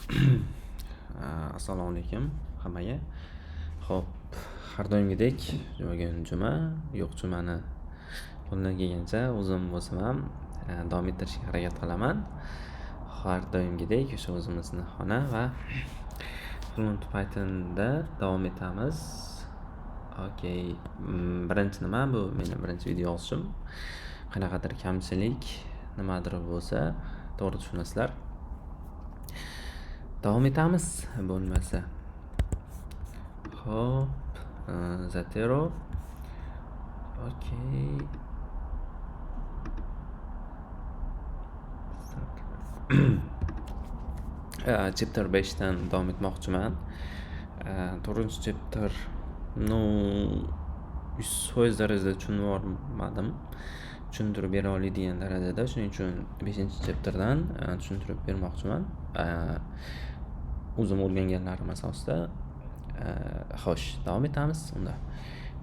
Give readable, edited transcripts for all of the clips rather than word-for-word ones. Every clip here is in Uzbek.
Assalomu alaykum hammaga. Xo'p, har doimgidek bugun juma, yo'q jumani qo'ldan kelgancha o'zim bo'lsam ham davom ettirishga harakat qilaman. Har doimgidek o'sha o'zimizni xona va Fluent Pythonda davom etamiz. Okey, birinchi nima bu mening birinchi video yozishim. Qanaqadir kamchilik nimadir bo'lsa, to'g'ri tushunasizlar. Davom etamiz bo'lmasa. Hop, Zotero. Okey. Chapter 5 dan davom etmoqchiman. 4-chapter 100% darajada tushunib olmadim. Tushuntirib bera oladigan darajada, shuning uchun 5-chapterdan tushuntirib bermoqchiman. O'zim o'rganganlarim asosida. Xo'sh, davom etamiz unda.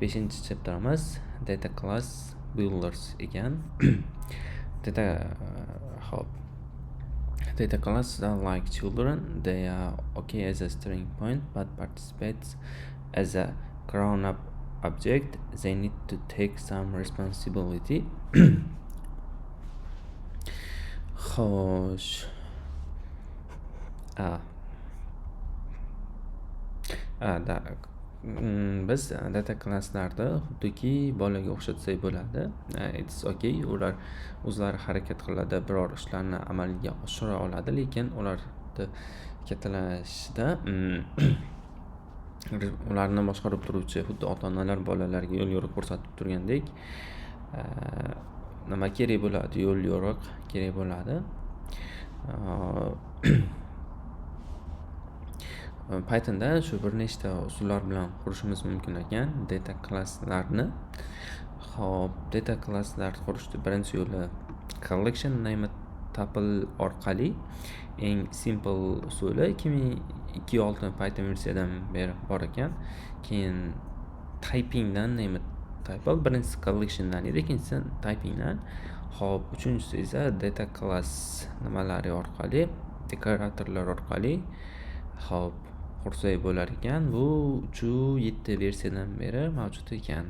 5-chapterimiz Data Class Builders ekan. Data classes are like children. They are okay as a starting point, but participates as a grown-up object. They need to take some responsibility. Xo'sh. Biz data classlarda xuddiki bolaga o'xshatsak bo'ladi. It's okay. Ular o'zlari harakat qiladi, biror ishlarni amalga oshira oladi, lekin ularni kattalanishida ularni boshqarib turuvchi xuddi ota-onalar bolalarga yo'l yo'riq ko'rsatib turgandek nima kerak bo'ladi? Yo'l yo'riq kerak bo'ladi. Pythonda shu bir nechta usullar bilan qurishimiz mumkin ekan data classlarni. Xo'p, data classlar qurishning birinchi yo'li collection name tuple orqali. Eng simple usuli 2006 Python versiyadan beri bor ekan. Keyin typingdan name tuple, birinchisi collectiondan edi, ikkinchisi typingdan. Xo'p, uchinchisi esa data class nimalari orqali, dekoratorlar orqali xo'p qursak bo'lar ekan. Bu 3.7 versiyadan beri mavjud ekan.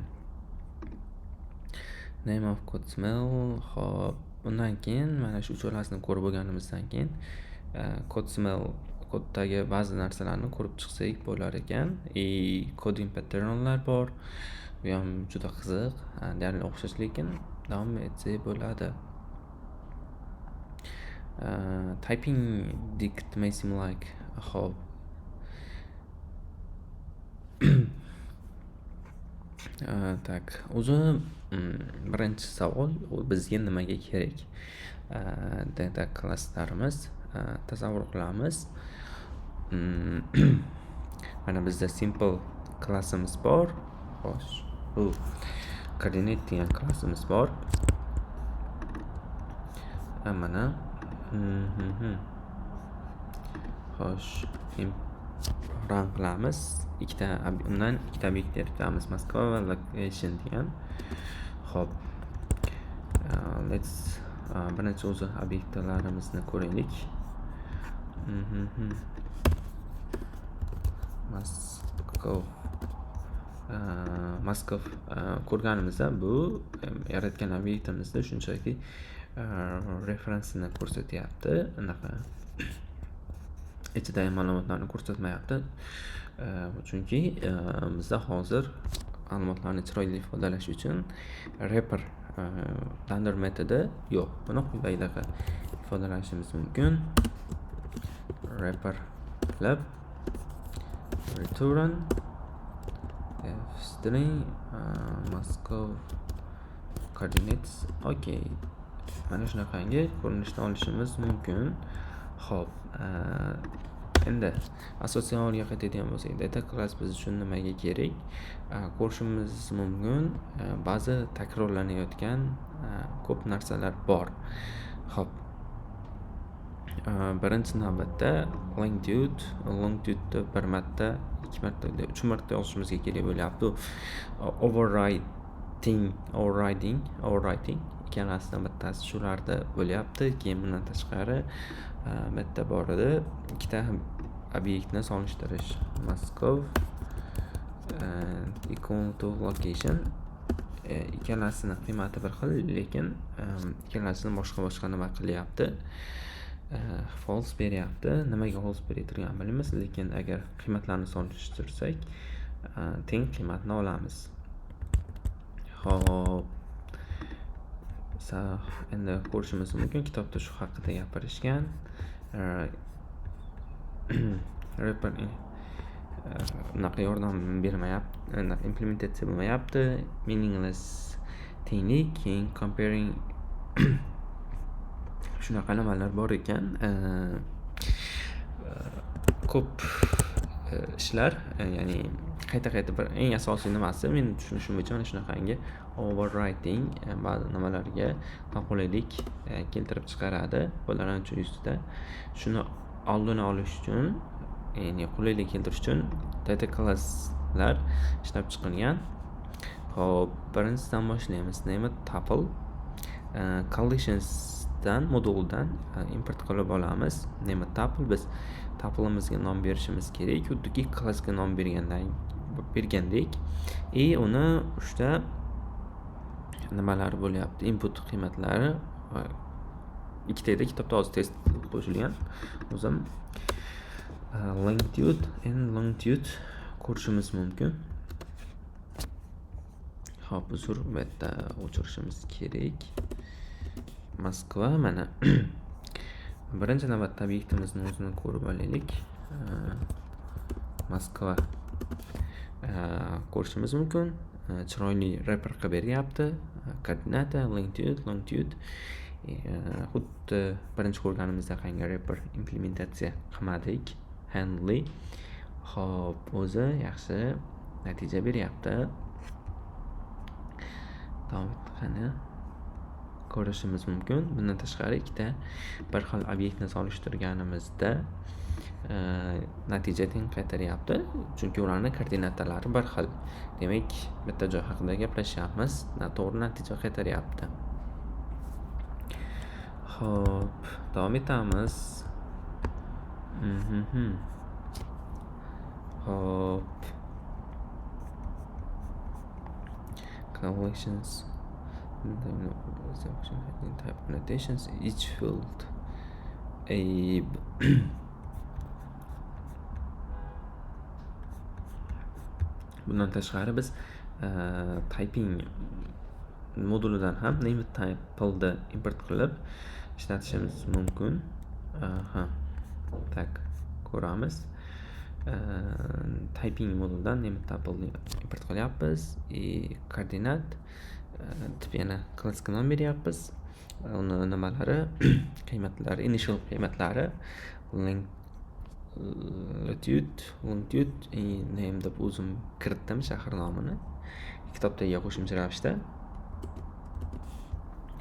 Name of code smell. Xo'p, undan keyin mana shu ucholasini ko'rib bo'lganimizdan keyin code smell koddagi ba'zi narsalarni ko'rib chiqsak bo'lar ekan. Coding patternlar bor. Bu ham juda qiziq, deyarli o'xshash, lekin davom etsak bo'ladi. Typing dict may seem like xo'p. Tak, o'zi birinchi savol, bizga nimaga kerak? Data classlarimiz tasavvur qilamiz. Mana bizda simple klassimiz bor. Xo'sh, bu coordinate degan klassimiz bor. Mana xo'sh, run qilamiz. Undan ikkita obyekt yaratamiz, Moskva va location degan. Xo'p. Birinchi o'zi obyektlarimizni ko'raylik. Moskva ko'rganimizda bu yaratgan obyektimizda shunchaki referansini ko'rsatyapti. Unaqa ichidagi ma'lumotlarni ko'rsatmayapti. Chunki bizda hozir ma'lumotlarni chiroyli ifodalash uchun wrapper standard metodi yo'q. Buni quyidagiga ifodalashimiz mumkin. Wrapper qilib return string Moscow coordinates. Okay. Mana shunaqangi ko'rinishni olishimiz mumkin. Xo'p, endi asosiy savolga qaytadigan bo'lsak, data class biz uchun nimaga kerak? Ko'rishimiz mumkin, ba'zi takrorlanayotgan ko'p narsalar bor. Xo'p. Birinchi navbatda longitude bir marta, 2 marta, 3 marta yozishimizga kerak bo'lyapti. Overwriting ikkalasidan bittasi shularda bo'lyapti. Keyin bundan tashqari bitta bor edi, ikkita obyektni solishtirish. Moskov equal to location. Ikkalasini qiymati bir xil, lekin ikkalasini boshqa nima qilyapti. False beryapti. Nimaga false berayotganini bilmaymiz, lekin agar qiymatlarni solishtirsak, teng qiymatni olamiz. Xo'p. Endi ko'rishimiz mumkin, kitobda shu haqida gapirishgan. Rapper unaqa yordam bermayapti, implementatsiya bo'lmayapti. Meaningless tenglik, keyin comparing shunaqa nimalar bor ekan. Ko'p ishlar, ya'ni qayta bir eng asosiy nimasi men tushunishim bo'yicha mana shunaqangi overwriting ba'zi nimalarga noqulaylik keltirib chiqaradi foydalanuvchi ustida. Shuni oldini olish uchun, ya'ni qulaylik keltirish uchun data classlar ishlab chiqilgan. Xo'p, birinchisidan boshlaymiz. Name tuple collections moduldan import qilib olamiz. Name tuple biz tuple'imizga nom berishimiz kerak, xuddiki klassga nom bergandek. Uni uchta nimalar bo'lyapti? Input qiymatlari ikkita edi, kitobda hozir test qo'shilgan. O'zim longitude and longitude ko'rishimiz mumkin. Xo'p, uzr, bu yerda o'chirishimiz kerak. Moskva mana birinchi navbatda obyektimizni o'zini ko'rib olaylik. Moskva ko'rishimiz mumkin. Chiroyli rapper qilib beryapti. Koordinata, longitude. Xuddi birinchi ko'rganimizda qanday rapper implementatsiya qilmadik. Handle. Xo'p, o'zi yaxshi natija beryapti. Qani ko'rishimiz mumkin. Bundan tashqari ikkita bir xil obyektni solishtirganimizda natija teng qaytaryapti, chunki ularning koordinatalari bir xil. Demak, bitta joy haqida gaplashyapmiz, to'g'ri natija qaytaryapti. Xo'p, davom etamiz. Xo'p. Collections type annotations each field bundan tashqari biz typing modulidan ham name tuple import qilib ishlatishimiz mumkin. Tak ko'ramiz. Typing modulidan name tuple import qilyapmiz. Koordinat yana klassga nom beryapmiz. Uni nimalari, qiymatlari, initial qiymatlari, longitude, name deb o'zim kiritdim shahar nomini. Kitobdagi qo'shimcha ravishda.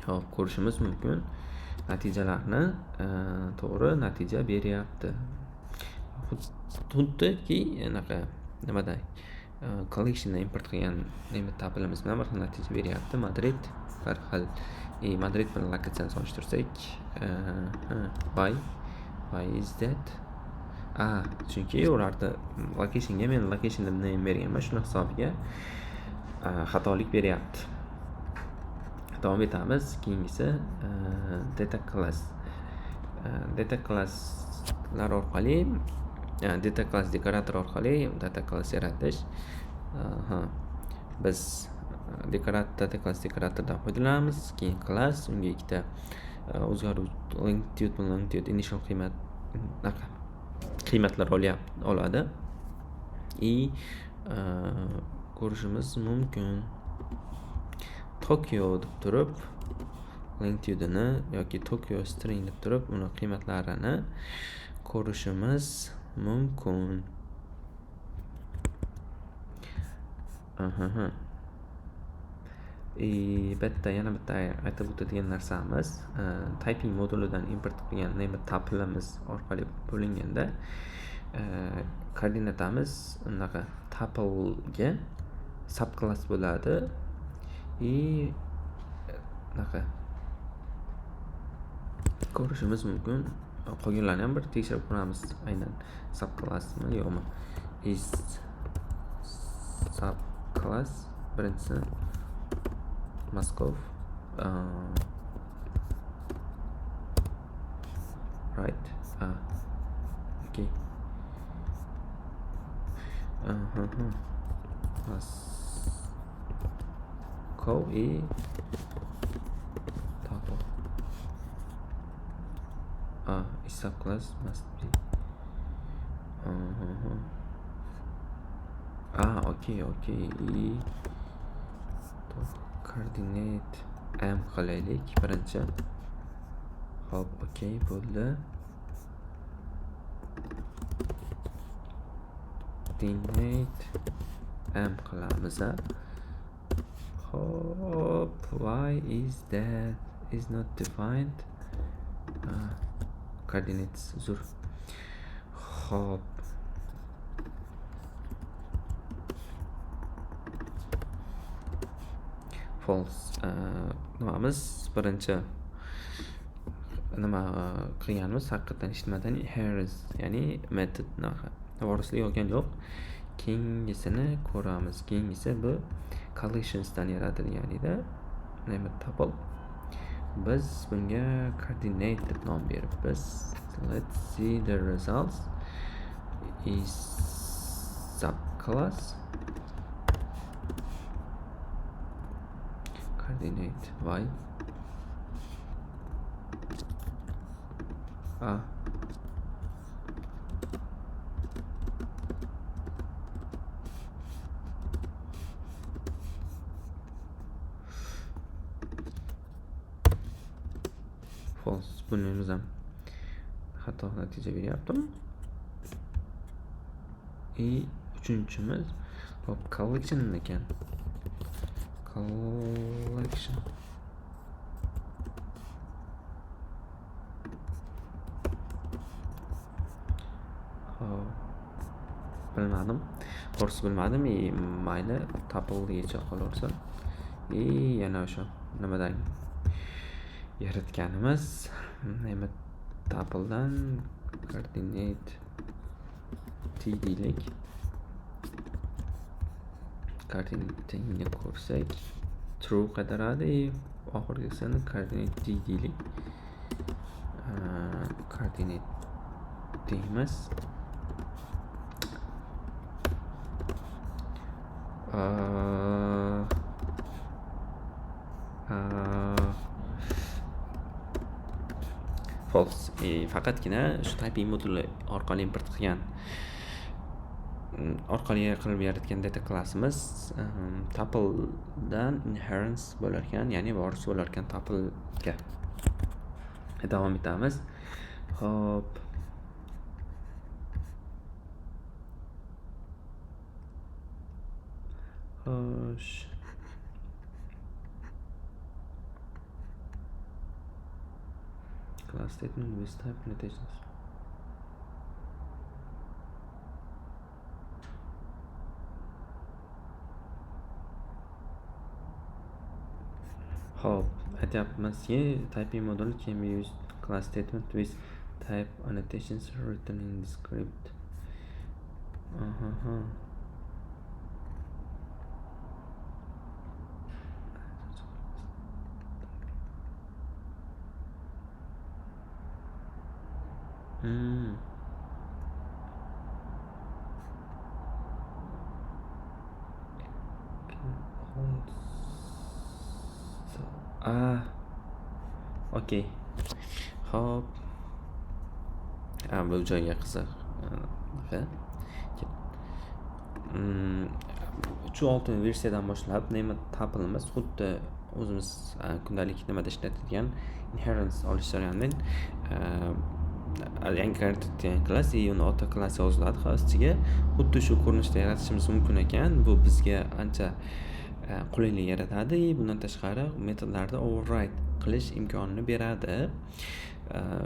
Xo'p, ko'rishimiz mumkin. Natijalarni to'g'ri natija beryapti. Xuddiki anaqa nimada collectiondan import qilgan name tuple'imiz bilan bir xil natija beryapti. Madrid bir xil. Madrid bilan lokatsiyani solishtirsak, why is that? Chunki ularda locationga men location deb name berganman, shuni hisobiga xatolik beryapti. Davom etamiz. Keyingisi data class. Data classlar orqali, data class dekorator orqali data class yaratish. Biz data class dekoratordan foydalanamiz. Keyin class, unga ikkita o'zgaruvchi longitude initial qiymatlar oladi. Ko'rishimiz mumkin. Tokyo deb turib longitude'ni yoki Tokyo string deb turib uni qiymatlarini ko'rishimiz mumkin. Yana bitta aytib o'tadigan narsamiz, typing modulidan import qilgan name tuple'imiz orqali bo'linganda koordinatamiz unaqa tuple'ga subclass bo'ladi. Unaqa ko'rishimiz mumkin. Qolganlarni ham bir tekshirib ko'ramiz, aynan subclassmi yo'qmi. Is subclass birinchisi Moskov, right, okay. Moskov и tuple. Is subclass must be. Okay. И coordinate m qilaylik birinchi. Hop, okay bo'ldi. Coordinate m qilamiz. Hop, why is that is not defined? Coordinates zur. Hop, false. Nimamiz birinchi nima qilganimiz haqiqatan hech nimadan inheritance, ya'ni method vorislik olgan yo'q. Keyingisini ko'ramiz. Keyingisi bu collectionsdan yaratilganida nima tuple. Biz bunga coordinate deb nom beribmiz. Let's see the results. Is subclass coordinate y false. Bunimiz ham xato natija beryaptimi? Uchinchimiz hop collection ekan. Collection. Bilmadim. To'g'risi bilmadim. Mayli, tuple deyicha qolaversa. Yana o'sha nimadan yaratganimiz nima tupledan coordinate t deylik. Coordinate'ni ko'rsak true qaytaradi. Oxirgisini coordinate d deylik. Coordinate deymiz. False. Faqatgina shu typing moduli orqali import qilgan orqali qilib yaratgan data classimiz tupledan inheritance bo'lar ekan, ya'ni voris bo'lar ekan tuple'ga. Davom etamiz. Hop. Xo'sh. Class statement with type annotations. Hop, aytyapmizki typing module can be used class statement with type annotations written in the script. Okay. Hop. Bu joyga qiziq. 6 versiyadan boshlab nima tuple'imiz xuddi o'zimiz kundalik nimada ishlatadigan inheritance olish jarayonidan yangi karakter class uni auto klassi yoziladi. Xoschiga xuddi shu ko'rinishda yaratishimiz mumkin ekan. Bu bizga ancha qulaylik yaratadi. Bundan tashqari metodlarda override qilish imkonini beradi.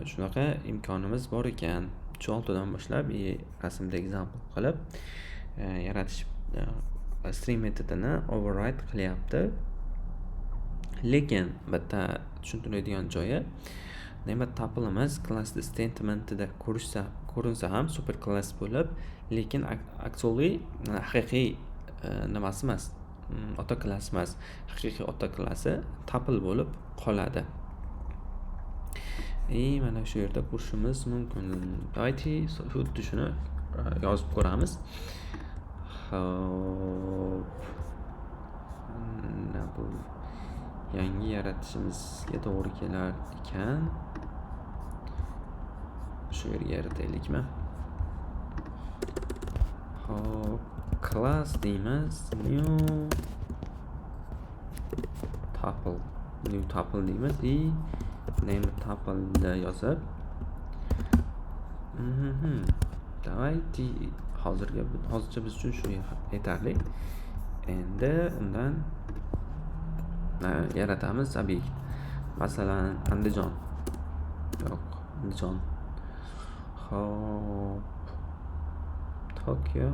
Shunaqa imkonimiz bor ekan. 6dan boshlab rasmda example qilib yaratish string metodini override qilyapti. Lekin bitta tushuntiradigan joyi nima topilimiz klassda statementida ko'rinsa ham super klass bo'lib, lekin actually haqiqiy nimasi emas, ota klass emas. Haqiqiy ota klassi tuple bo'lib qoladi. Mana shu yerda ko'rishimiz mumkin. Davайте xuddi shuni yozib ko'ramiz. Xo'p. Bu yangi yaratishimizga to'g'ri kelar ekan. Shu yerga yarataylikmi? Hop, class deymiz. New tuple deymiz. Name tuple yozib. Davайте hozircha biz uchun shu yetarli. Endi undan yaratamiz obyekt. Masalan, Andijon. Yo'q, Andijon. Hop. Tokyo.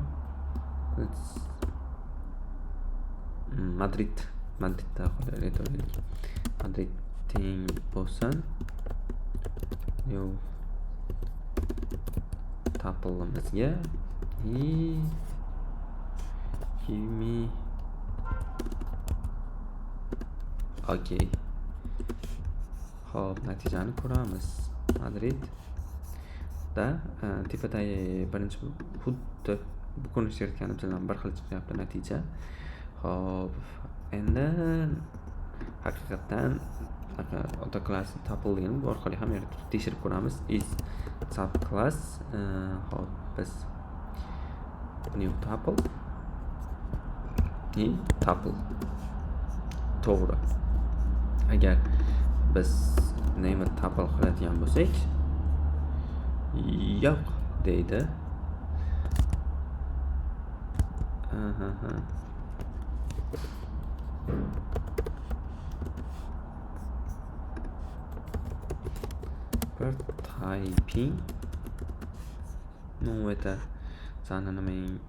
Madridda qo'yaylik. Madrid teng bo'lsin. New tuple'imizga give me okay. Hop, natijani ko'ramiz. Madrid da tepadagi birinchi xuddi bu ko'rinish yaratganimiz bilan bir xil chiqyapti natija. Hop, endi haqiqatan ota klassi tuple degan bu orqali ham tekshirib ko'ramiz. Is subclass hop biz new tuple to'g'ri. Agar biz name tuple qiladigan bo'lsak, yo'q deydi. Bir typing это sani nimang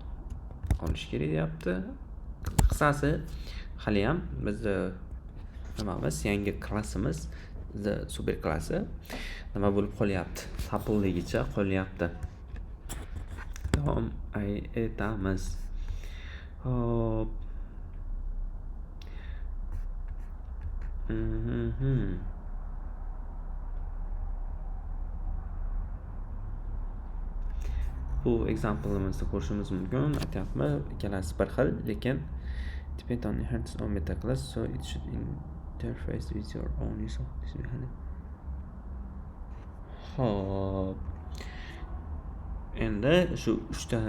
olish kerak deyapti. Qisqasi hali ham bizni nimamiz, yangi klassimiz, bizni super klassi nima bo'lib qolyapti? Tuple-ligicha qolyapti. Davom etamiz. Hop. Bu example'imizni ko'rishimiz mumkin. Aytyapman, ikkalasi bir xil, lekin depend on inheritance on meta class, so it should interface with your own resource. Hop. Endi shu 3 ta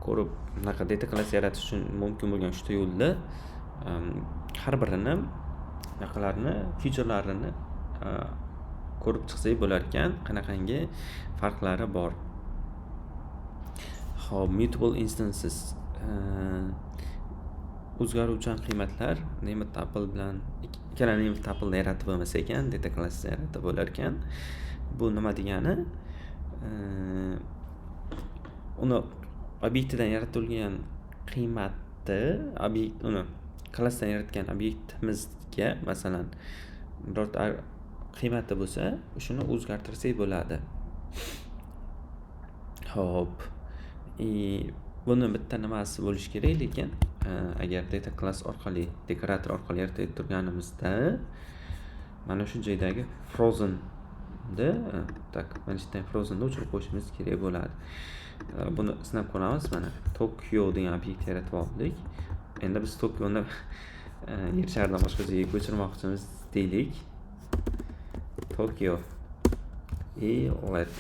ko'rib, bunaqa data class yaratish uchun mumkin bo'lgan 3 ta yo'lda har birini naqalarni, featurelarini ko'rib chiqsak bo'lar ekan, qanaqangi farqlari bor. Hop, mutable instances o'zgaruvchan qiymatlar name tuple bilan ikkala name tuple yaratib bo'lmasa ekan, data class yaratib bo'lar ekan. Bu nima degani? Uni obyektidan yaratilgan qiymatni uni klassdan yaratgan obyektimizga masalan birorta qiymati bo'lsa, shuni o'zgartirsak bo'ladi. Hop. Buni bitta nimasi bo'lish kerak, lekin agar data class orqali, dekorator orqali yaratib turganimizda mana shu joydagi frozen mana shunday frozenni o'chirib qo'yishimiz kerak bo'ladi. Buni sinab ko'ramiz. Mana Tokyo degan obyekt yaratib oldik. Endi biz Tokyoni yer sharidan boshqa joyga ko'chirmoqchimiz deylik. Tokyo let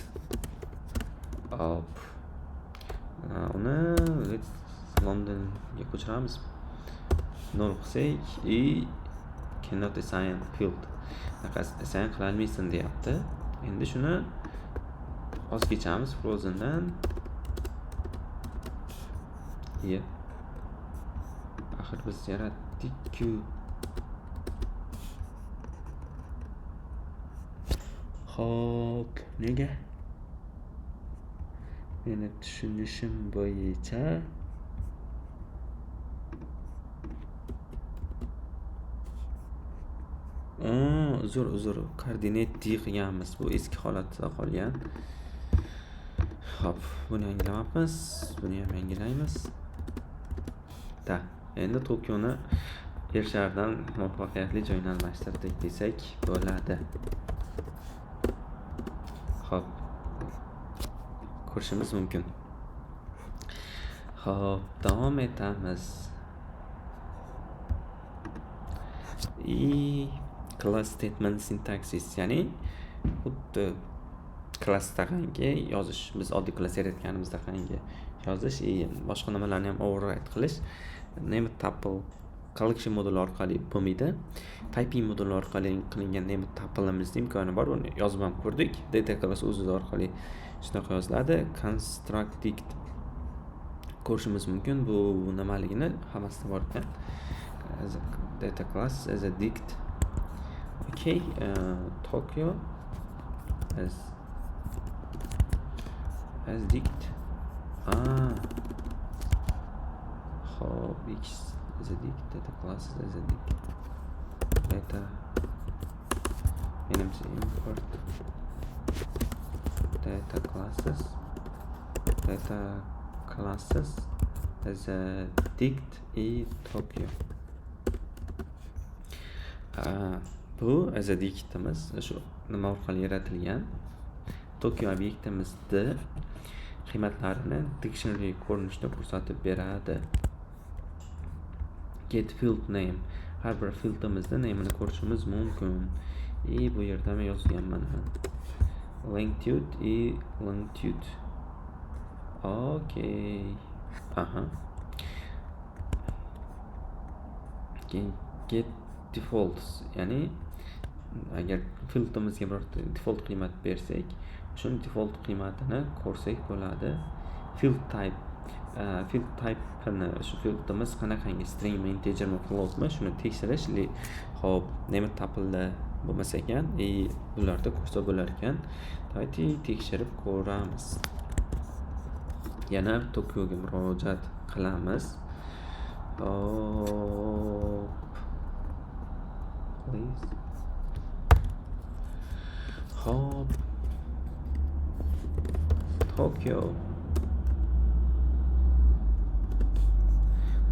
up uni Londonga ko'chiramiz. Nol qilsak cannot assign field. Assign qila olmaysan deyapti. Endi shuni voz kechamiz frozendan. Axir biz yaratdik-ku. Hop, nega? Meni tushunishim bo'yicha uzr, koordinat D qilganmiz. Bu eski holatida qolgan. Xo'p, buni yangilamamiz. Buni ham yangilaymiz. Endi Tokioni yer sharidan muvaffaqiyatli joyga almashtirdik desak bo'ladi. Xo'p, ko'rishimiz mumkin. Xo'p, davom etamiz. Class statement syntaxis, ya'ni xuddi klassdagi yozish, biz oddiy klass yaratganimizdagi yozish, boshqa nimalarni ham override qilish. Name tuple collection moduli orqali bo'lmaydi. Typing moduli orqali qilingan name tuple'imizning imkoni bor. Uni yozib ham ko'rdik. Data class o'zi orqali shunaqa yoziladi. Construct dict ko'rishimiz mumkin. Bu nimaligini hammasida bor ekan. Data class as a dict. Okay, Tokyo as dict. X as a dict, data classes as a dict. Data menimcha import data classes as a dict Tokyo. Bu as a dictimiz shu nima orqali yaratilgan. Tokyo obyektimizda qiymatlarini dictionary ko'rinishida ko'rsatib beradi. Get field name. Har bir fieldimizda name'ini ko'rishimiz mumkin. Bu yerda men yozganman. Longitude. Okay. Get defaults, ya'ni agar fieldimizga bir default qiymat bersak, o'sha default qiymatini ko'rsak bo'ladi. Field type'ni, shu fieldimiz qanaqangi string, integer mi, float mi, shuni tekshirish. Xo'p, name tuple bo'lmasa ekan, ularda ko'rsa bo'lar ekan. Davayki tekshirib ko'ramiz. Yana Tokyoga murojaat qilamiz. Please. Hop. Tokyo.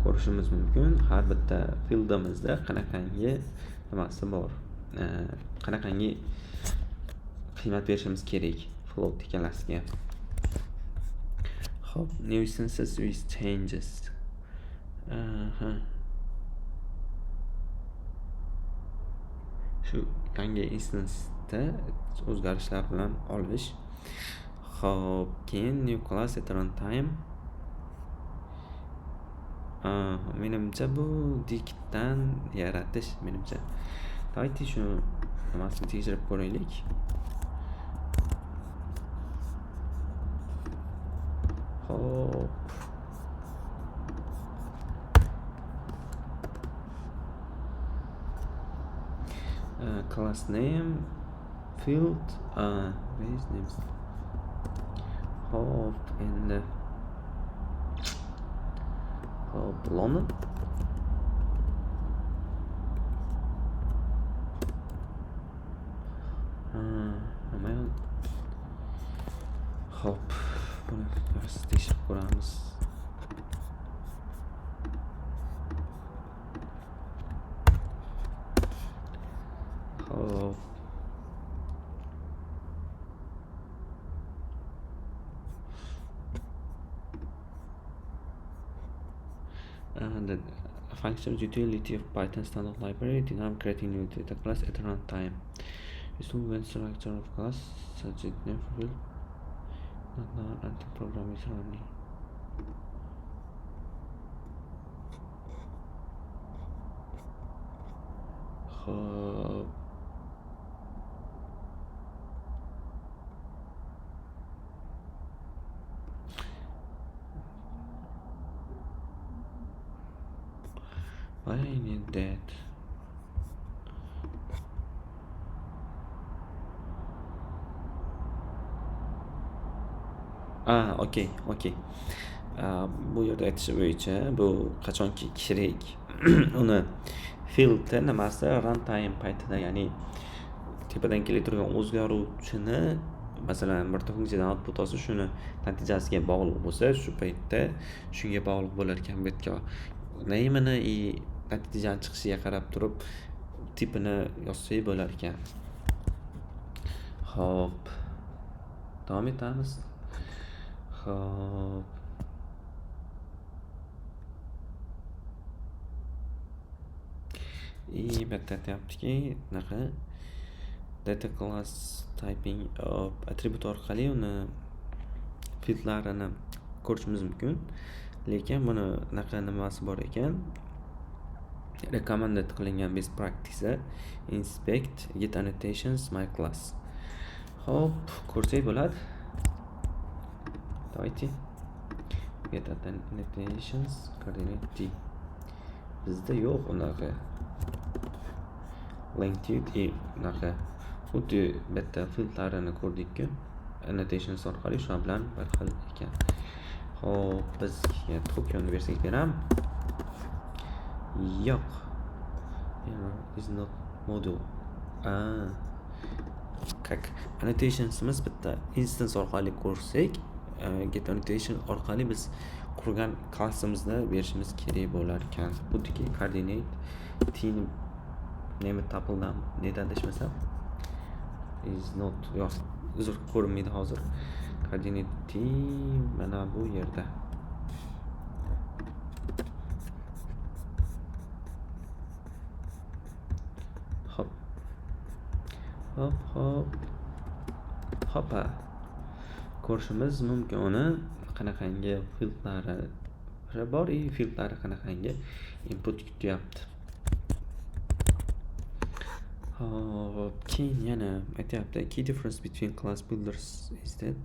Ko'rishimiz mumkin. Har bitta fieldimizda qanaqangi nimasi bor. Qanaqangi qiymat berishimiz kerak float ikkalasiga. Hop, new instances with changes. Shu yangi instansda o'zgarishlar bilan olish. Hop, keyin new class at runtime. Menimcha bu dictdan yaratish menimcha. Davayki shuni nimasini tekshirib ko'raylik. Hop. Class name, field, base names. Hop, and hop, London. Hop, buni tekshirib ko'ramiz. Hop. The functions utility of Python standard library, dynamic creating new data class at runtime. Useful when structure of class such as name field not known until program is running. Why I need that? Okay. Bu yerda aytish bo'yicha bu qachonki kerak uni field nimasi runtime paytida, ya'ni tepadan kelib turgan o'zgaruvchini, masalan birta funksiyadan output olsa shuni natijasiga bog'liq bo'lsa, shu paytda shunga bog'liq bo'lar ekan bu yerga name'ini и natijani chiqishiga qarab turib tipini yozsak bo'lar ekan. Xo'p, davom etamiz. Xo'p, bu yerda aytyaptiki, bunaqa data class typing atribut orqali uni fieldlarini ko'rishimiz mumkin. Lekin buni bunaqa nimasi bor ekan. Recommended qilingan best practice inspect get annotations my class. Hop, ko'rsak bo'ladi. Давайте get annotations coordinate t. Bizda yo'q unaqa. Length unaqa. Xuddi bitta fieldlarini ko'rdikku. Annotations orqali shu bilan bir xil ekan. Hop, bizga token bersak beram. Yo'q. Is not module. Как annotationsimiz bitta instance orqali ko'rsak, get annotation orqali biz qurgan klassimizni berishimiz kerak bo'lar ekan. Xuddiki coordinate t name tupledan neda adashmasam is not yo'q, uzr ko'rinmaydi hozir. Coordinate t mana bu yerda. Hoppa. Ko'rishimiz mumkin uni qanaqangi fieldlari bor, fieldlari qanaqangi input kutyapti. Hop, keyin yana aytyapti key difference between class builders is that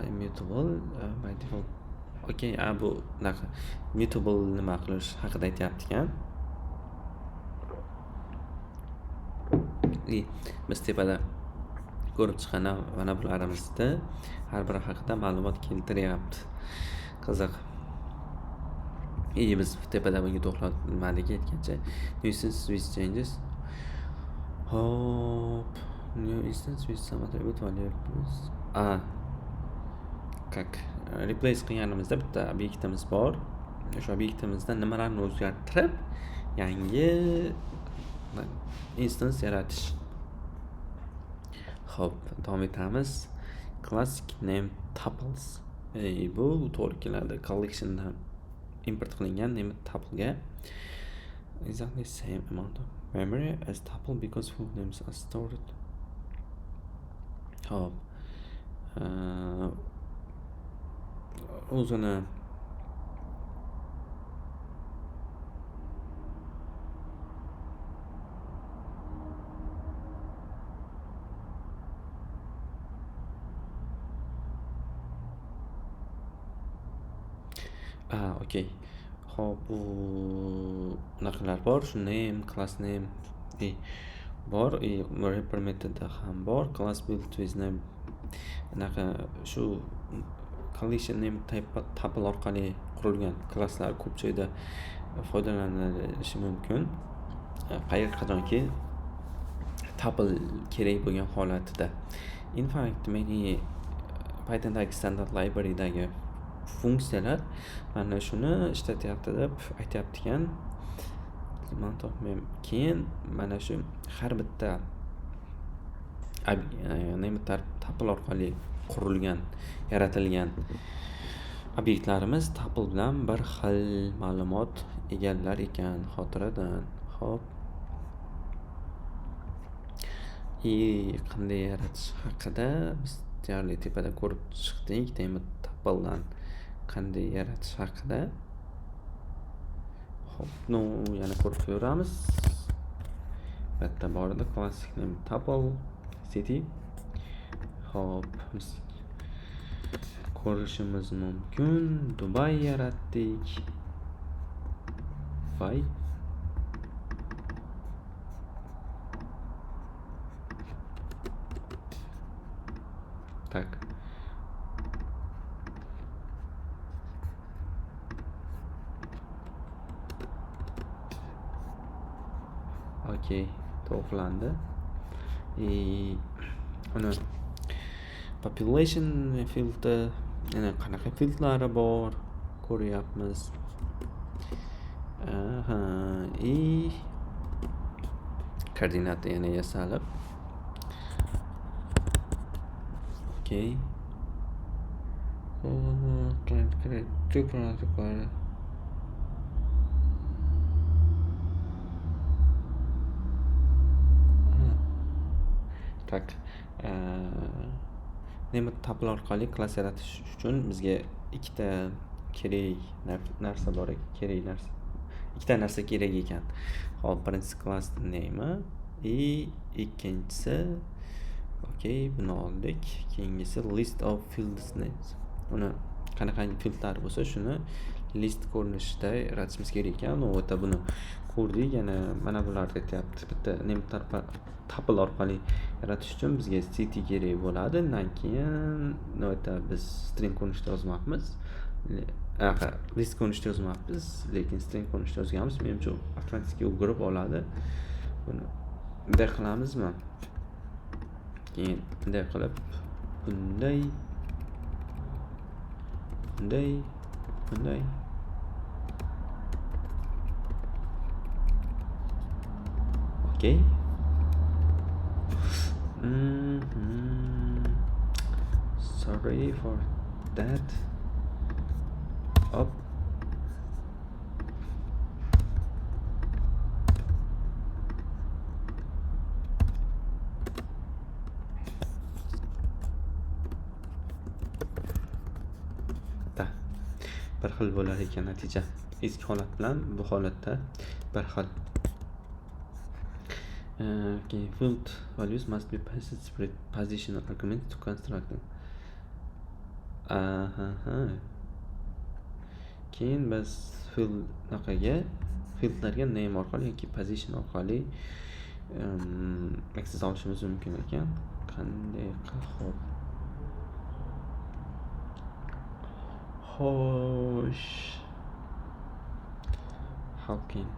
immutable by default. Okay, bu naqa mutable nima qilish haqida aytyapti ekan. Biz tepada ko'rib chiqqan mana bularimizda har biri haqida ma'lumot keltiryapti. Qiziq. Biz tepada bunga to'xtalmadik aytgancha. New instance with changes. Hop, new instance with some attribute value plus как replace qilganimizda bitta obyektimiz bor. O'sha obyektimizda nimalarni o'zgartirib yangi instance yaratish. Hop, davom etamiz. Classic name tuples. Bu to'g'ri keladi. Collectiondan import qilingan name tuple'ga exactly same amount of memory as tuple because full names are stored. Hop. O'zini okey. Hop, bu narxlar bor. Shu name, class name bor, wrapper metodi ham bor. Class build with name. Shu collection name tuple orqali qurilgan klasslar ko'p joyda foydalanilishi mumkin. Qachonki tuple kerak bo'lgan holatida. In fact, meni Pythondagi standard library'dagi funksiyalar mana shuni ishlatyapti deb aytyapti ekan. Keyin mana shu har bitta name tuple orqali qurilgan, yaratilgan obyektlarimiz tuple bilan bir xil ma'lumot egallar ekan xotiradan. Hop. Qanday yaratish haqida biz deyarli tepada ko'rib chiqdik. Name tupledan qanday yaratish haqida. Hop, yana ko'rib ko'ramiz. Bitta bor edi, classic name tuple city. Hop, ko'rishimiz mumkin. Dubai yaratdik. Dubai. Tak. okey, to'g'rilandi. Uni population filtr, yana qanaqa filtrlari bor ko'ryapmiz. Koordinata yana yasalib. Okey. Tak. Nemat tuple orqali klass yaratish uchun bizga ikkita narsa bor ekan. Ikkita narsa kerak ekan. Hop, birinchisi class name ikkinchisi okey, buni oldik. Keyingisi list of fields names. Uni qanaqangi fieldlar bo'lsa, shuni list ko'rinishida yaratishimiz kerak ekan. O'ta buni ko'rdik. Yana mana bularni aytyapti. Bitta name tuple orqali yaratish uchun bizga city kerak bo'ladi. Undan keyin o'ta biz string ko'rinishida yozmoqmiz. List ko'rinishida yozmoqmiz, lekin string ko'rinishida yozganmiz. Menimcha avtomatik o'girib oladi. Buni bunday qilamizmi? Keyin bunday qilib bunday okey. Sorry for that. Up. Bir xil bo'lar ekan natija. Eski holat bilan bu holatda bir xil. Okay, field values must be passed separate positional arguments to construct them. Keyin biz fieldlarga name orqali yoki position orqali access olishimiz mumkin ekan. Qanday qilib? Xo'sh. Hopkin.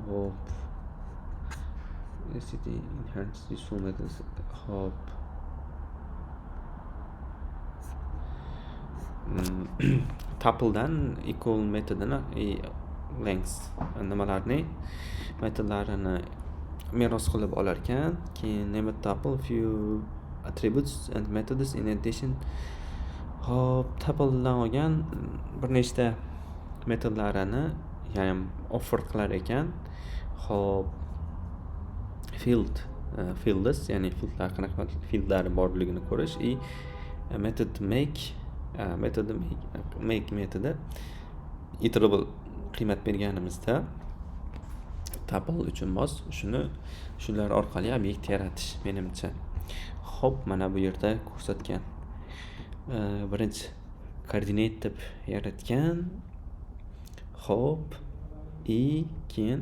Hop. City inherits this methods. Hop. Tupledan equal metodini length nimalarni metodlarini meros qilib olar ekan. Keyin name tuple few attributes and methods in addition. Hop, tupledan olgan bir nechta metodlarini ya'ni offer qilar ekan. Hop, fields ya'ni fieldlar qanaqa fieldlari borligini ko'rish method make metodi iterable qiymat berganimizda tuple uchun mos shular orqali obyekt yaratish menimcha. Hop, mana bu yerda ko'rsatgan. Birinchi koordinat deb yaratgan. Hop, keyin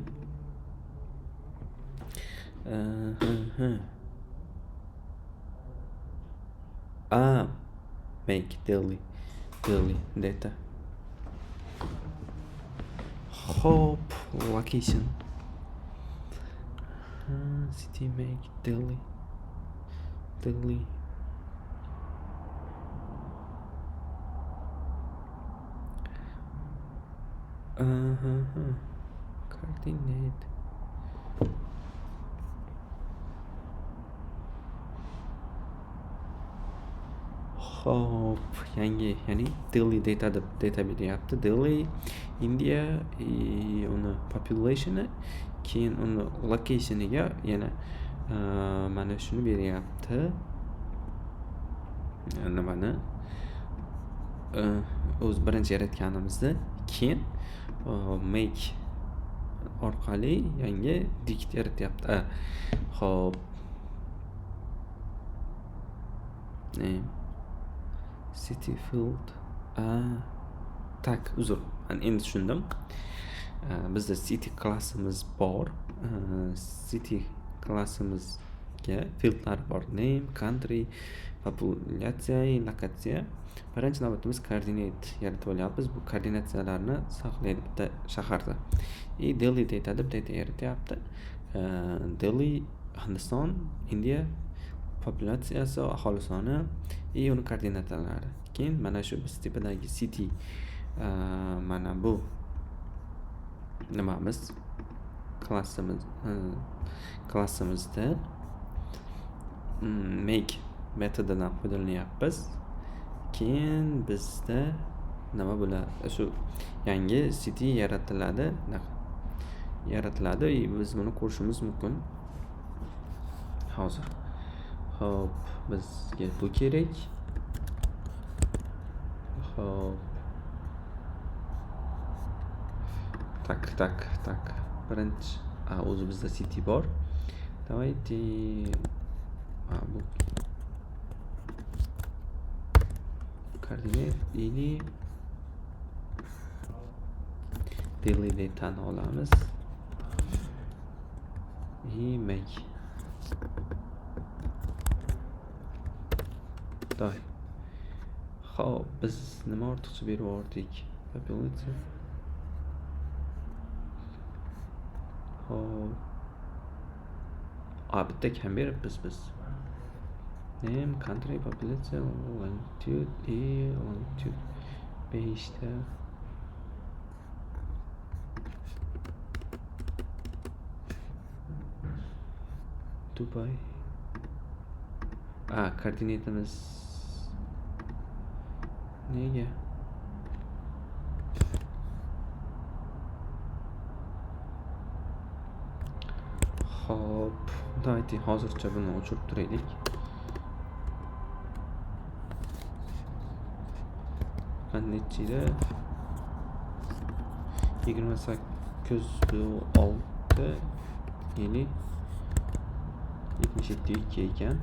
make daily data. Hop, location city make daily coordinate. Hop, yangi ya'ni daily data deb data beryapti. Daily India uni populationi, keyin uni locationiga yana mana shuni beryapti. Nimani o'z birinchi yaratganimizda keyin make orqali yangi dict yaratyapti. Hop, name city field. Tak, uzr. Endi tushundim. Bizda city klassimiz bor. City klassimiz fieldlar bor. Name, country, populyatsiya, lokatsiya. Birinchi navbatda biz koordinat yaratib olyapmiz. Bu koordinatsiyalarni saqlaydi bitta shaharda. Delhi deytadi, bitta yerda yaratyapti. Delhi, Hindiston, Indiya, populyatsiyasi, aholi soni, uni koordinatalari. Keyin mana shu biz tepadagi city, mana bu nimamiz klassimizda make metodidan foydalanyapmiz. Keyin bizda nima bo'ladi? Shu yangi city yaratiladi. Biz buni ko'rishimiz mumkin. Hozir. Xo'p, bizga bu kerak. Xo'p. Tak. Birinchi, o'zi bizda city bor. Давайте bu koordinat или Delhi deb tan olamiz. Make. Doy. Xo'p, biz nima ortiqcha berib yubordik? Population. Xo'p. Bitta kam beribmiz biz. Name, country, population, longitude, longitude 5 ta. Dubai. Koordinatimiz nega? Xo'p, давайте hozircha buni o'chirib turaylik. Qanechida 28.6 ya'ni 77 ekan.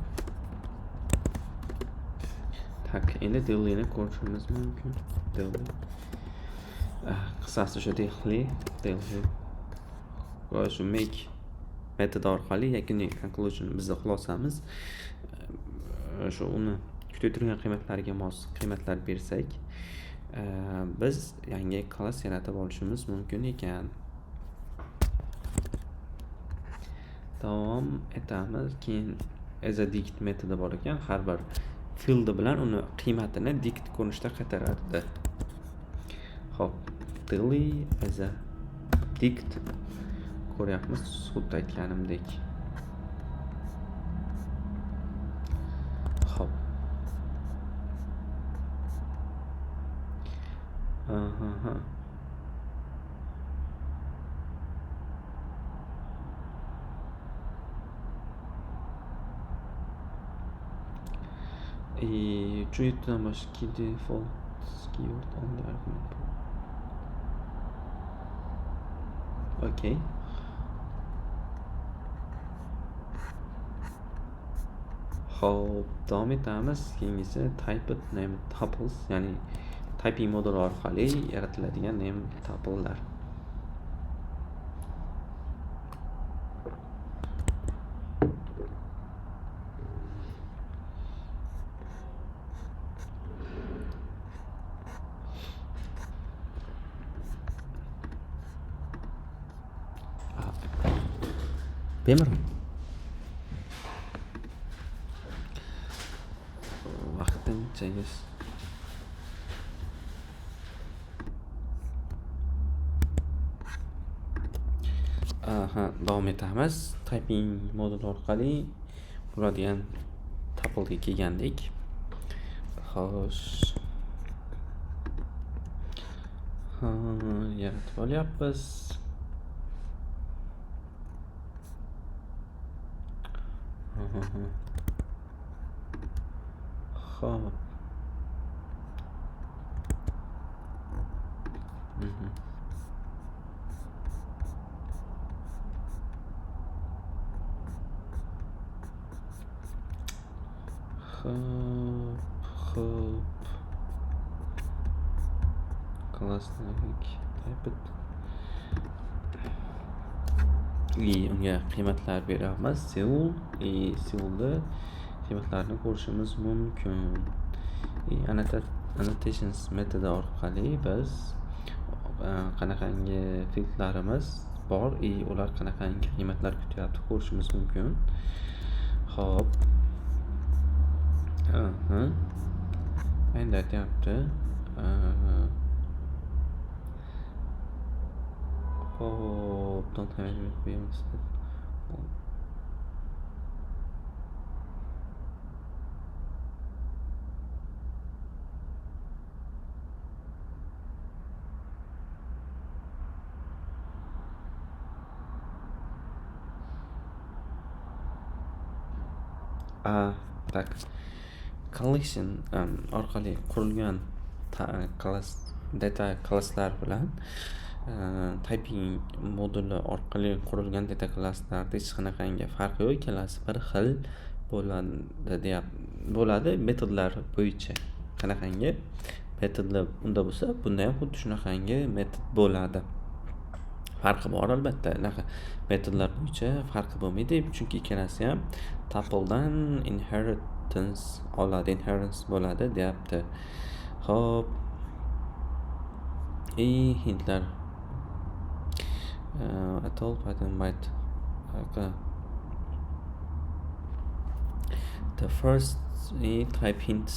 Tak, endi Delhi'ni ko'rishimiz mumkin. Delhi. Qisqasi shu Delhi. Va shu make metod orqali yakuniy conclusion bizning xulosamiz shu uni kutib turgan qiymatlariga mos qiymatlar bersak, biz yangi klass yaratib olishimiz mumkin ekan. Davom etamiz. Keyin as a dict metodi bor ekan. Har bir field bilan uni qiymatini dict ko'rinishda qaytaradi. Xo'p, Delhi as a dict ko'ryapmiz, xuddi aytganimdek. Xo'p. Uchinchidan boshqa default keyword only argument. Okay. Xo'p, davom etamiz. Keyingisi type name tuples, ya'ni typing moduli orqali yaratiladigan name tuplelar. Bemirman. Vaqtinchagis. Davom etamiz. Typing moduli orqali bo'ladigan tuple'ga kelgandik. Xo'sh. Yaratib olyapmiz. Xo'p. Xo'p. Klasslik type. unga qiymatlar beryapmiz. Seul Seulda qiymatlarni ko'rishimiz mumkin. Annotations metodi orqali biz qanaqangi filtrlarimiz bor, ular qanaqangi qiymatlar kutyapti ko'rishimiz mumkin. Xo'p. Endi aytyapti. Xo'p, don't have any experience. Tak. Collection orqali qurilgan data classlar bilan typing moduli orqali qurilgan data classlarda hech qanaqangi farqi yo'q. Ikkalasi bir xil bo'ladi metodlar bo'yicha. Qanaqangi metodlar unda bo'lsa, bunda ham xuddi shunaqangi metod bo'ladi. Farqi bor albatta. Metodlar bo'yicha farqi bo'lmaydi, chunki ikkalasi ham tupledan inheritance bo'ladi, deyapti. Xo'p. Hintlar. Atol Python byte. Okay. The first type hints.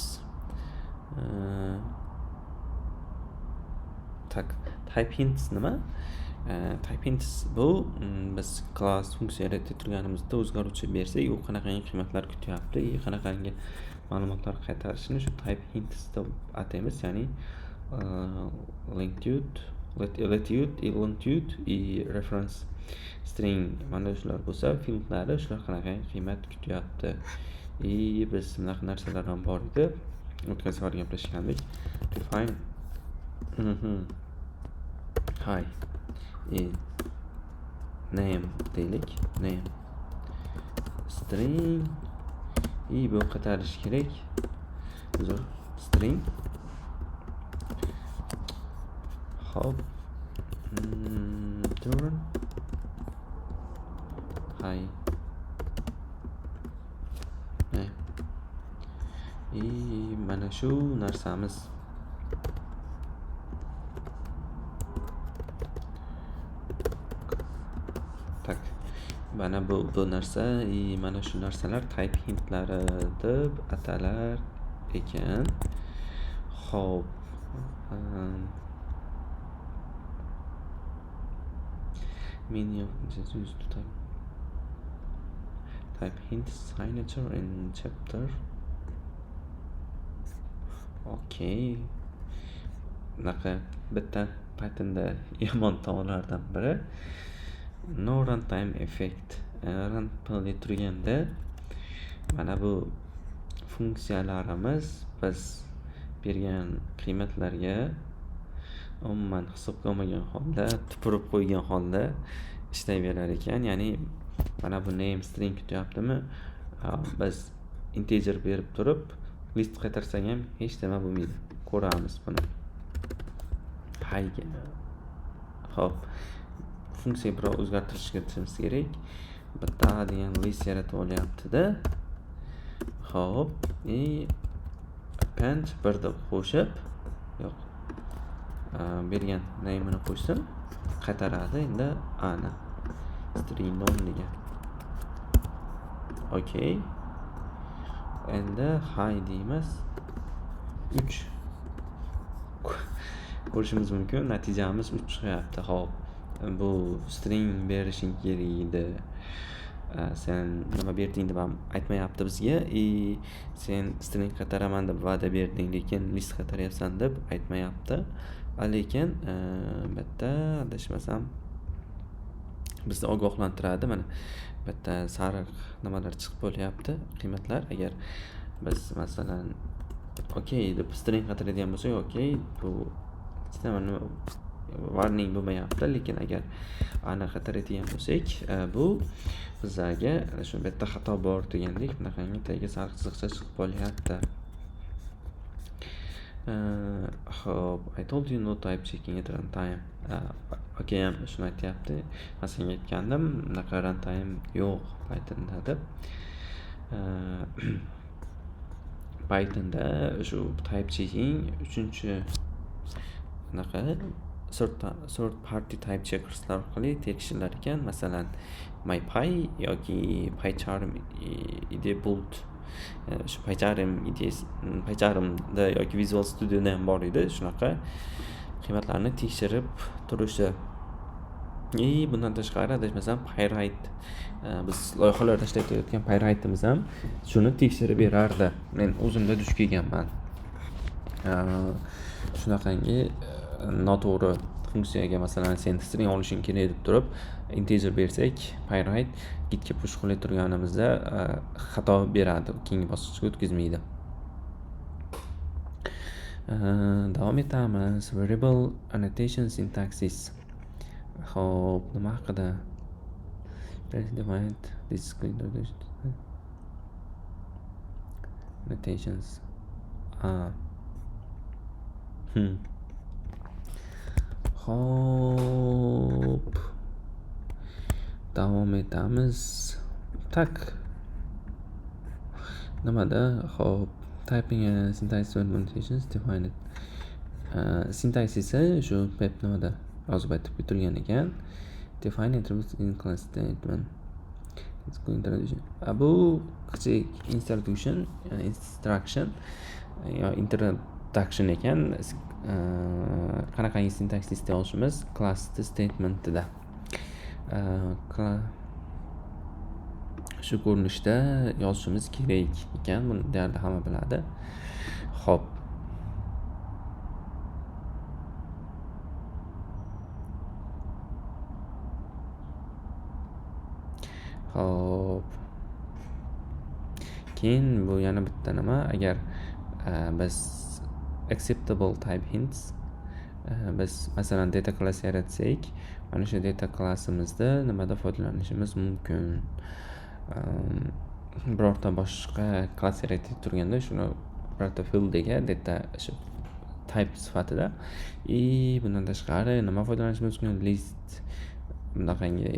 Type hints nima? Type hints bu biz class funksiya yaratib turganimizda o'zgaruvchi bersak, u qanaqangi qiymatlar kutyapti, qanaqangi ma'lumotlar qaytarishini shu type hints deb ataymiz, ya'ni longitude reference string mana shular bo'lsa, filtrlari shular qanaqangi qiymat kutyapti. Biz bunaqa narsalar ham bor edi. O'tgan safar gaplashgandik. Define hi name deylik. Name string bu qaytarish kerak. String hop turn hi mana shu narsamiz. Tak. Mana bu narsa, mana shu narsalar type hintlari deb atalar ekan. Xo'p. Many of these used to type hint signature in chapter. Okay. Bunaqa bitta Pythonda yomon tomonlardan biri no runtime effect. Run qilib turganda mana bu funksiyalarimiz biz bergan qiymatlarga umuman hisobga olmagan holda, tupurib qo'ygan holda ishlayverar ekan. Ya'ni mana bu name string kutyaptimi? Biz integer berib turib list qaytarsak ham hech nima bo'lmaydi. Ko'ramiz buni. Hayga. Xo'p. Funksiya biroz o'zgartirish kiritishimiz kerak. Bitta degan list yaratib olyapti-da. Xo'p. Append bir deb qo'shib, yo'q. Bergan name'ini qo'shsin, qaytaradi. Endi ana string name degan. Okay. Endi hi deymiz. 3 ko'rishimiz mumkin, natijamiz 3 chiqyapti. Xo'p. Bu string berishing kerak edi. Sen nima berding deb ham aytmayapti bizga. Sen string qaytaraman deb va'da berding, lekin list qaytaryapsan deb aytmayapti. Lekin bitta adashmasam bizni ogohlantiradi. Mana bitta sariq nimalar chiqib bo'lyapti, qiymatlar. Agar biz masalan okay deb string qaytaradigan bo'lsak, okay, bu warning bo'lmayapti, lekin agar ana qaytaradigan bo'lsak, bu bizga shu bitta xato bor degandek bunaqangi tagiga sariq chiziqcha chiqib qolyapti. Hope I told you no type checking at runtime. okey ham shuni aytyapti. Men senga aytgandim, bunaqa runtime yo'q Pythonda deb. Pythonda shu type checking 3-bunaqa third party type checkerslar orqali tekshirar ekan. Masalan, MyPy yoki PyCharm IDBuild shu PyCharmda yoki Visual Studioda ham bor edi. Shunaqa qiymatlarni tekshirib turishi. Bundan tashqari adashmasam Pyrite biz loyihalar tashlayotgan Pyrite'imiz ham shuni tekshirib berardi. Men o'zimda duch kelganman. Shunaqangi noto'g'ri funksiyaga, masalan sen string olishing kerak deb turib integer bersak, Pyrite gitga push qilib turganimizda xato beradi, keyingi bosqichga o'tkazmaydi. Davom etamiz. Variable annotation syntaxis. Xo'p, nima haqida? Defined annotations. Xo'p. Davom etamiz. Nimada? Xo'p, typing syntax annotations defined. Syntax esa shu pep nimada yozib aytib ketilgan ekan. Define attributes in class statement. Let's go introduction. Bu kichik introduction ekan. Qanaqangi sintaksisda yozishimiz class statementida. Shu ko'rinishda yozishimiz kerak ekan. Buni deyarli hamma biladi. Xo'p. Keyin bu yana bitta nima, agar biz acceptable type hints biz masalan data class yaratsak, mana shu data klassimizda nimada foydalanishimiz mumkin. Birorta boshqa klass yaratib turganda shuni birorta fieldga data type sifatida bundan tashqari nima foydalanishimiz mumkin? List bunaqangi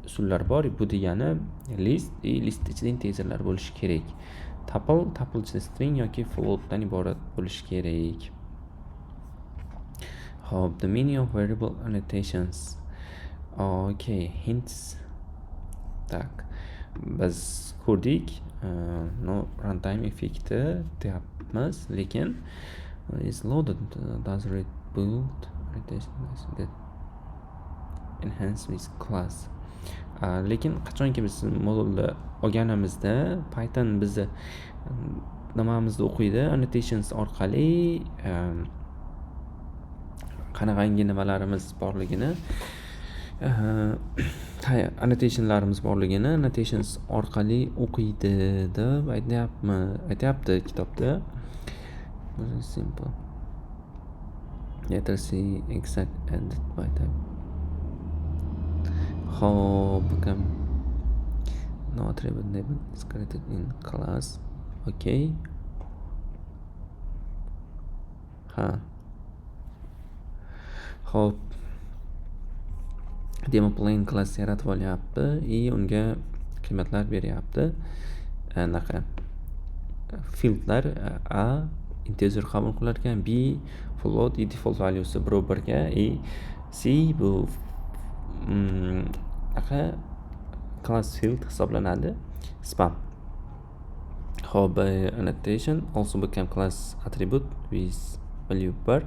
usullar bor. Bu degani list ichida integerlar bo'lishi kerak. Tuple ichida string yoki floatdan iborat bo'lishi kerak. Xo'p, the meaning of variable annotations. Okay, hints. Biz ko'rdik, no runtime effekti deyapmiz, lekin is loaded does read build annotation that enhance with class. Lekin qachonki biz modulni olganimizda Python bizni nimamizni o'qiydi, annotations orqali qanaqangi nimalarimiz borligini, annotations orqali o'qiydi deb aytyapti kitobda. Very simple. Let us see exact ended by type. Become no attribute name is created in class. Okay. Xo'p. Demo plain class yaratib olyapti unga qiymatlar beryapti. Anaqa fieldlar a integer qabul qilar ekan, b float, default valuesi 1 ga, c bu class field hisoblanadi, spam. Xo'p, annotation also become class attribute with value 1.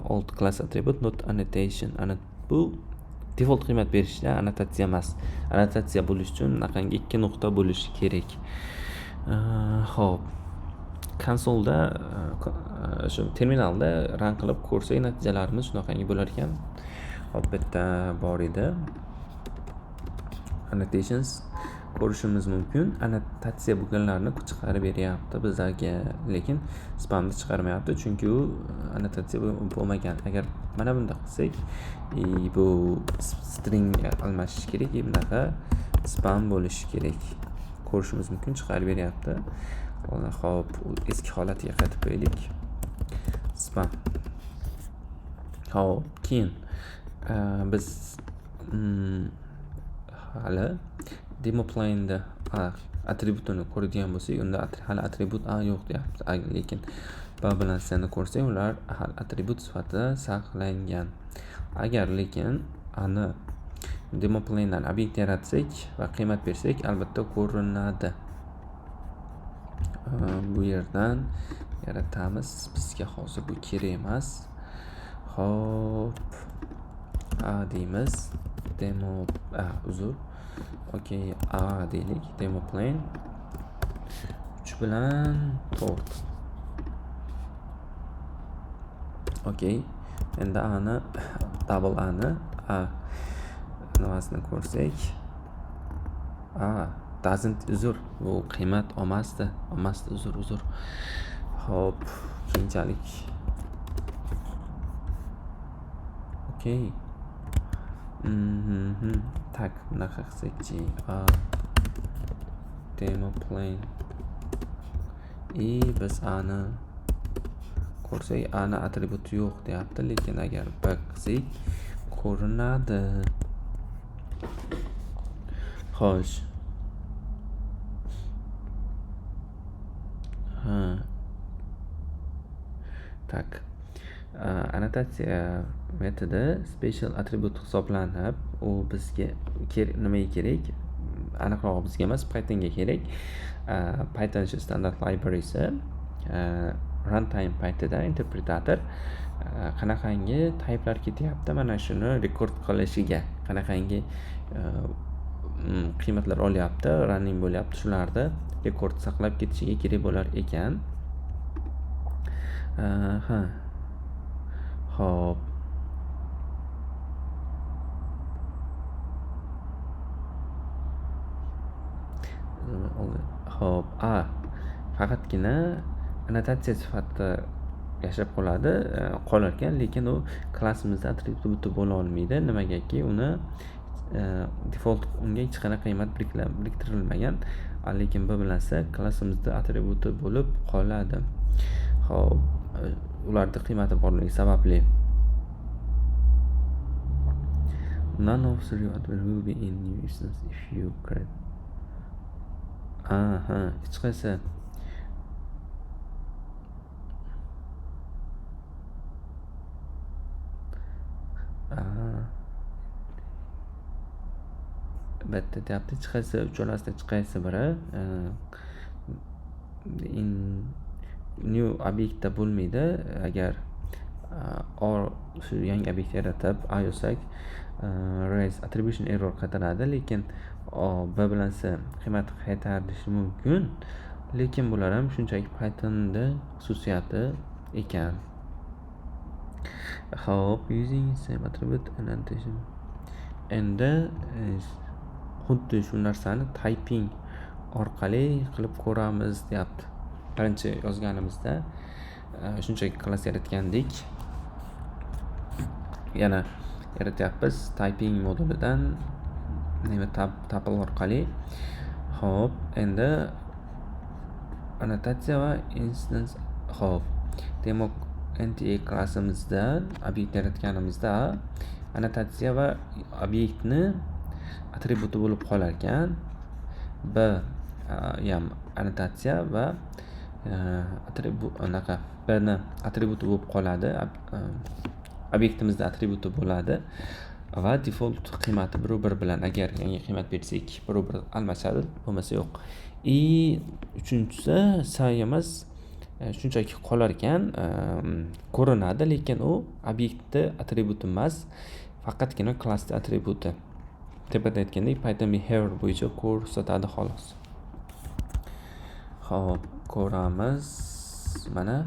Old class attribute not annotation. Bu default qiymat berishda annotatsiya emas. Annotatsiya bo'lish uchun bunaqangi 2 nuqta bo'lishi kerak. Xo'p. Konsolda shu terminalda run qilib ko'rsak, natijalarimiz shunaqangi bo'lar ekan. Xo'p, bitta bor edi. Annotations ko'rishimiz mumkin. Annotatsiya bo'lganlarni chiqarib beryapti bizlarga, lekin spamni chiqarmayapti, chunki u annotatsiya bo'lmagan. Agar mana bunda qilsak, bu string almashish kerak, bunaqa spam bo'lishi kerak. Ko'rishimiz mumkin, chiqarib beryapti. Xo'p, eski holatiga qaytib qo'yaylik. Spam. Xo'p, keyin biz hali demo plane'da atributini ko'radigan bo'lsak, unda hali atribut a yo'q deyapti. Lekin b bilan c ni ko'rsak, ular hali atribut sifatida saqlangan. Agar lekin ani demo plane'dan obyekt yaratsak va qiymat bersak, albatta ko'rinadi. Bu yerdan yaratamiz. Bizga hozir bu kerak emas. Xo'p, a deymiz. Demo okey, a deylik. Demo plane 3 bilan 4. Okey. Endi ani double ani nimasini ko'rsak, doesn't uzr, bu qiymat olmasdi, uzr. Hop, keyinchalik. Okey. Tak, bunaqa qilsakchi, demo plane biz ani ko'rsak, ani atributi yo'q deyapti, lekin agar b qilsak ko'rinadi. Xo'sh. Tak. Annotatsiya metodi special attribute hisoblanib, u bizga nimaga kerak? Aniqrog'i bizga emas, Pythonga kerak. Python shu standard library'si, runtime paytida interpretator qanaqangi type'lar ketyapti, mana shuni rekord qilishiga, qanaqangi qiymatlar olyapti, running bo'lyapti, shularni rekord saqlab ketishiga kerak bo'lar ekan. Hop. Hop, faqatgina annotatsiya sifatida yashab qolarkan, lekin u klassimizda atributi bo'la olmaydi. Nimagaki, uni default unga hech qanaqa qiymat biriktirilmagan, lekin b bilan c klassimizda atributi bo'lib qoladi. Hop, ularda qiymati borligi sababli none of the attributes will be in new instance if you create. Hech qaysi bitta deyapti, hech qaysi uchalasidan hech qaysi biri new obyektda bo'lmaydi. Agar shu yangi obyekt yaratib yo'sak, raise attribution error qaytaradi, lekin b bilan c qiymat qaytarishi mumkin, lekin bular ham shunchaki Pythonda xususiyati ekan. Hop, using same attribute annotation. Endi xuddi shu narsani typing orqali qilib ko'ramiz deyapti. Birinchi yozganimizda shunchaki klass yaratgandik. Yana yaratyapmiz typing modulidan tuple orqali. Hop, endi annotatsiya va instance. Hop, demo nta klassimizda obyekt yaratganimizda annotatsiya va obyektni atributi bo'lib qolar ekan. b ham annotatsiya va bni atributi bo'lib qoladi. Obyektimizda atributi bo'ladi va default qiymati 1 bilan, agar yangi qiymat bersak 1 almashadi, bo'lmasa yo'q. Uchinchisi c emas, shunchaki qolar ekan, ko'rinadi, lekin u obyektni atributi emas, faqatgina klassning atributi. Tepada aytgandek, Python behavior bo'yicha ko'rsatadi xolos. Xo'p, ko'ramiz. Mana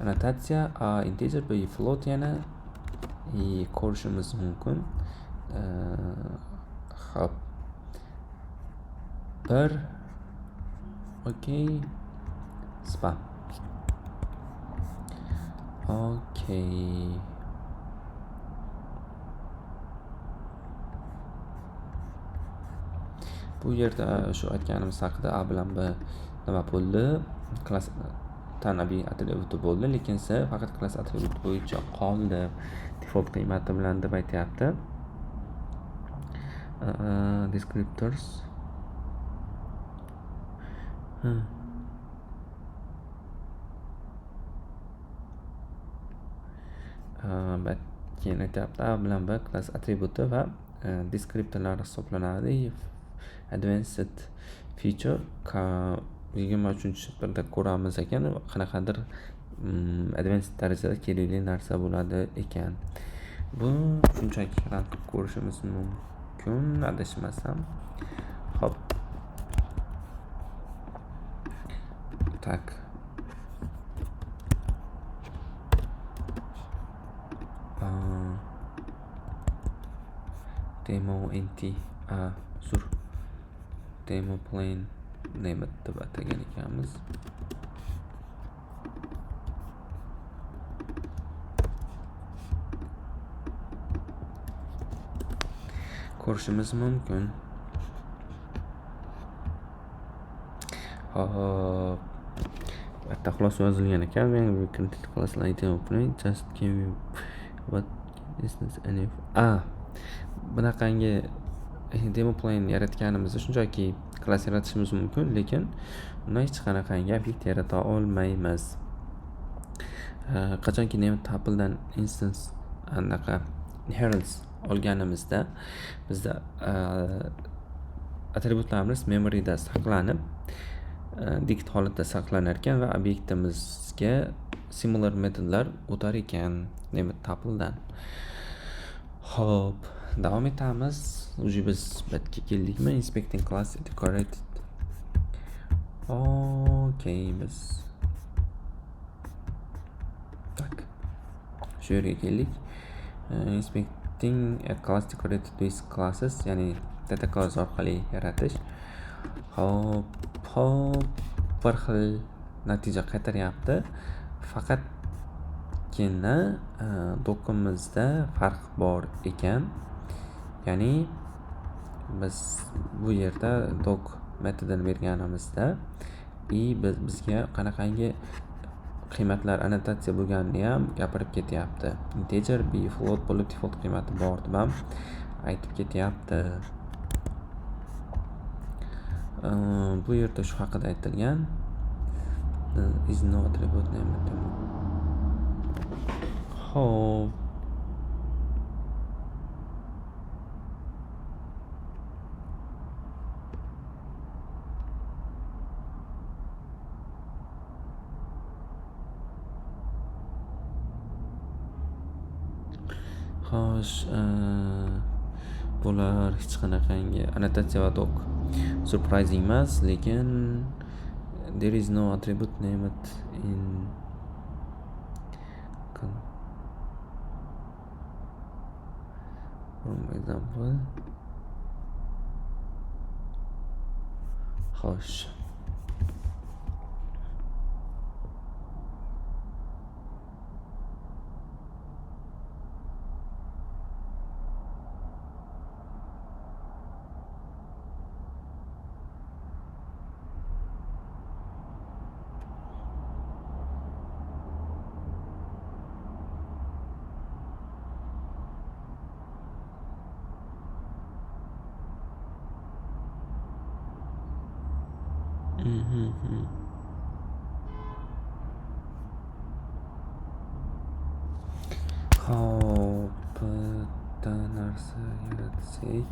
annotatsiya integer, b float yana ko'rishimiz mumkin. Xo'p, 1 okey, spam. Okey. Bu yerda shu aytganimiz haqida a bilan b nima bo'ldi? tanabiy attributi bo'ldi, lekin s faqat class attributi bo'yicha qoldi. Default qiymati bilan deb aytyapti. Descriptors. Keyin aytyapti A bilan B class attributi va descriptorlar hisoblanadi. Advanced feature 23-da ko'ramiz ekan, qanaqadir advanced darajada kerakli narsa bo'ladi ekan. Bu shunchaki run qilib ko'rishimiz mumkin, adashmasam. Hop. Tak. Demo nt zur demo plane name deb atagan ekanmiz. Ko'rishimiz mumkin. Bitta xulosa yozilgan ekan. We can class like demo plane just give me what is this nf bunaqangi demo plane yaratganimizda shunchaki klass yaratishimiz mumkin, lekin uni hech qanaqangi obyekt yarata olmaymiz. Qachonki name tupledan instance anaqa inheritance olganimizda bizda attributlarimiz memoryda saqlanib, dict holatda saqlanar ekan va obyektimizga similar metodlar o'tar ekan name tupledan. Hop, davom etamiz. Uje biz bitga keldikmi? Inspecting class decorated. Okay, biz tak shu yerga keldik. Inspecting a class decorated with classes, ya'ni data class orqali yaratish. Hop, bir xil natija qaytaryapti. Faqatgina dokimizda farq bor ekan. Ya'ni biz bu yerda doc metodini berganimizda bizga qanaqangi qiymatlar annotatsiya bo'lganini ham gapirib ketyapti. Integer b float bo'lib default qiymati bor deb ham aytib ketyapti. Bu yerda shu haqida aytilgan. Is no attribute name. Hop. Xo'sh, bular hech qanaqangi annotatsiya va doc surprising emas, lekin there is no attribute named in for example. Xo'sh, hop, bitta narsa yaratsak.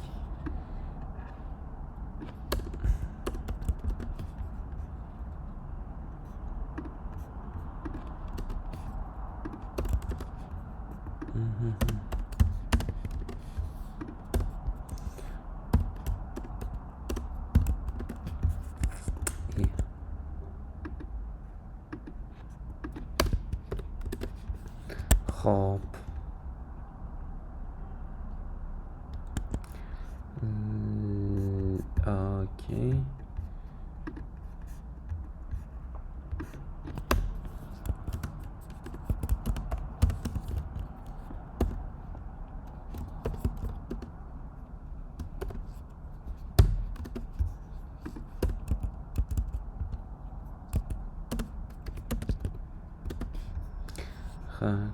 Hop. Okay.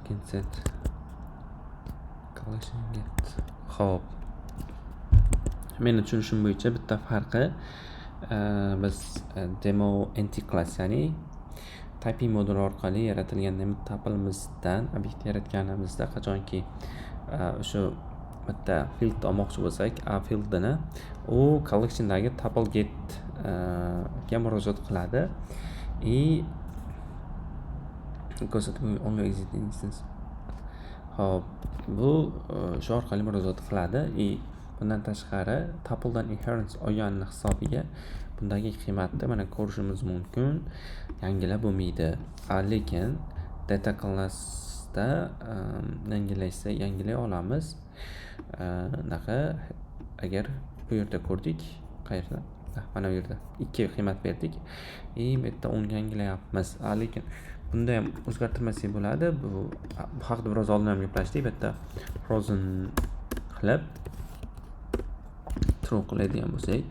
consent collection get. Xo'p, meni tushunishim bo'yicha bitta farqi biz demo entity class, ya'ni typing moduli orqali yaratilgan tupple'imizdan obyekt yaratganimizda qachonki o'sha bitta field olmoqchi bo'lsak, a fieldini u collectiondagi tuple get ga murojaat qiladi. Only existing instance. Hop, bu shu orqali murojaat qiladi. Bundan tashqari tuppledan inheritance olgani hisobiga bundagi qiymatni mana ko'rishimiz mumkin. Yangilab bo'lmaydi. Lekin data classda yangilay olamiz. Agar bu yerda ko'rdik, qayerda? Mana bu yerda 2 qiymat berdik. Bu yerda 10 yangilayapmiz. Lekin bunda ham o'zgartirmasak bo'ladi. Bu haqida biroz oldin ham gaplashdik. Bu yerda frozen qilib true qiladigan bo'lsak,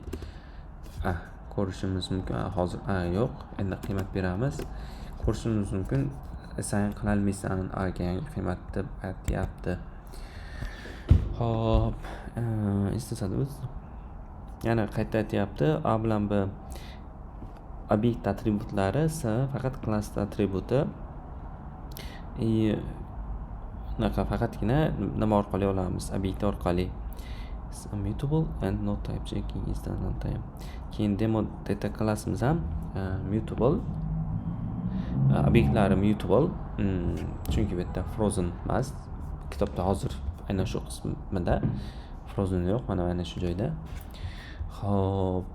ko'rishimiz mumkin. Hozir yo'q. Endi qiymat beramiz. Ko'rishimiz mumkin. Assign qila olmaysan, ga yangi qiymat deb aytyapti. Hop, istasangiz yana qayta aytyapti. A bilan B obyekt atributlari, S faqat class atributi. Faqatgina nima orqali olamiz? Obyekt orqali. Mutable and not type checking is done on time. Keyin demo data classimiz ham mutable. Obyektlari mutable. Chunki bu yerda frozen emas. Kitobda hozir aynan shu qismida frozen yo'q, mana shu joyda. Xo'p,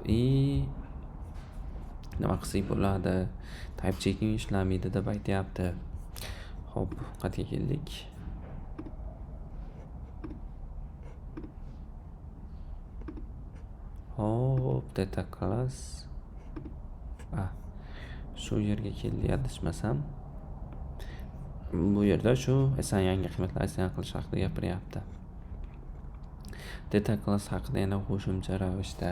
nima qilsak bo'ladi? Type checking ishlamaydi deb aytyapti. Xo'p, qayerga keldik? Hop, data class. Shu yerga keldi, adashmasam. Bu yerda shu yangi qiymatlar assign qilish haqida gapiryapti. Data class haqida yana qo'shimcha ravishda.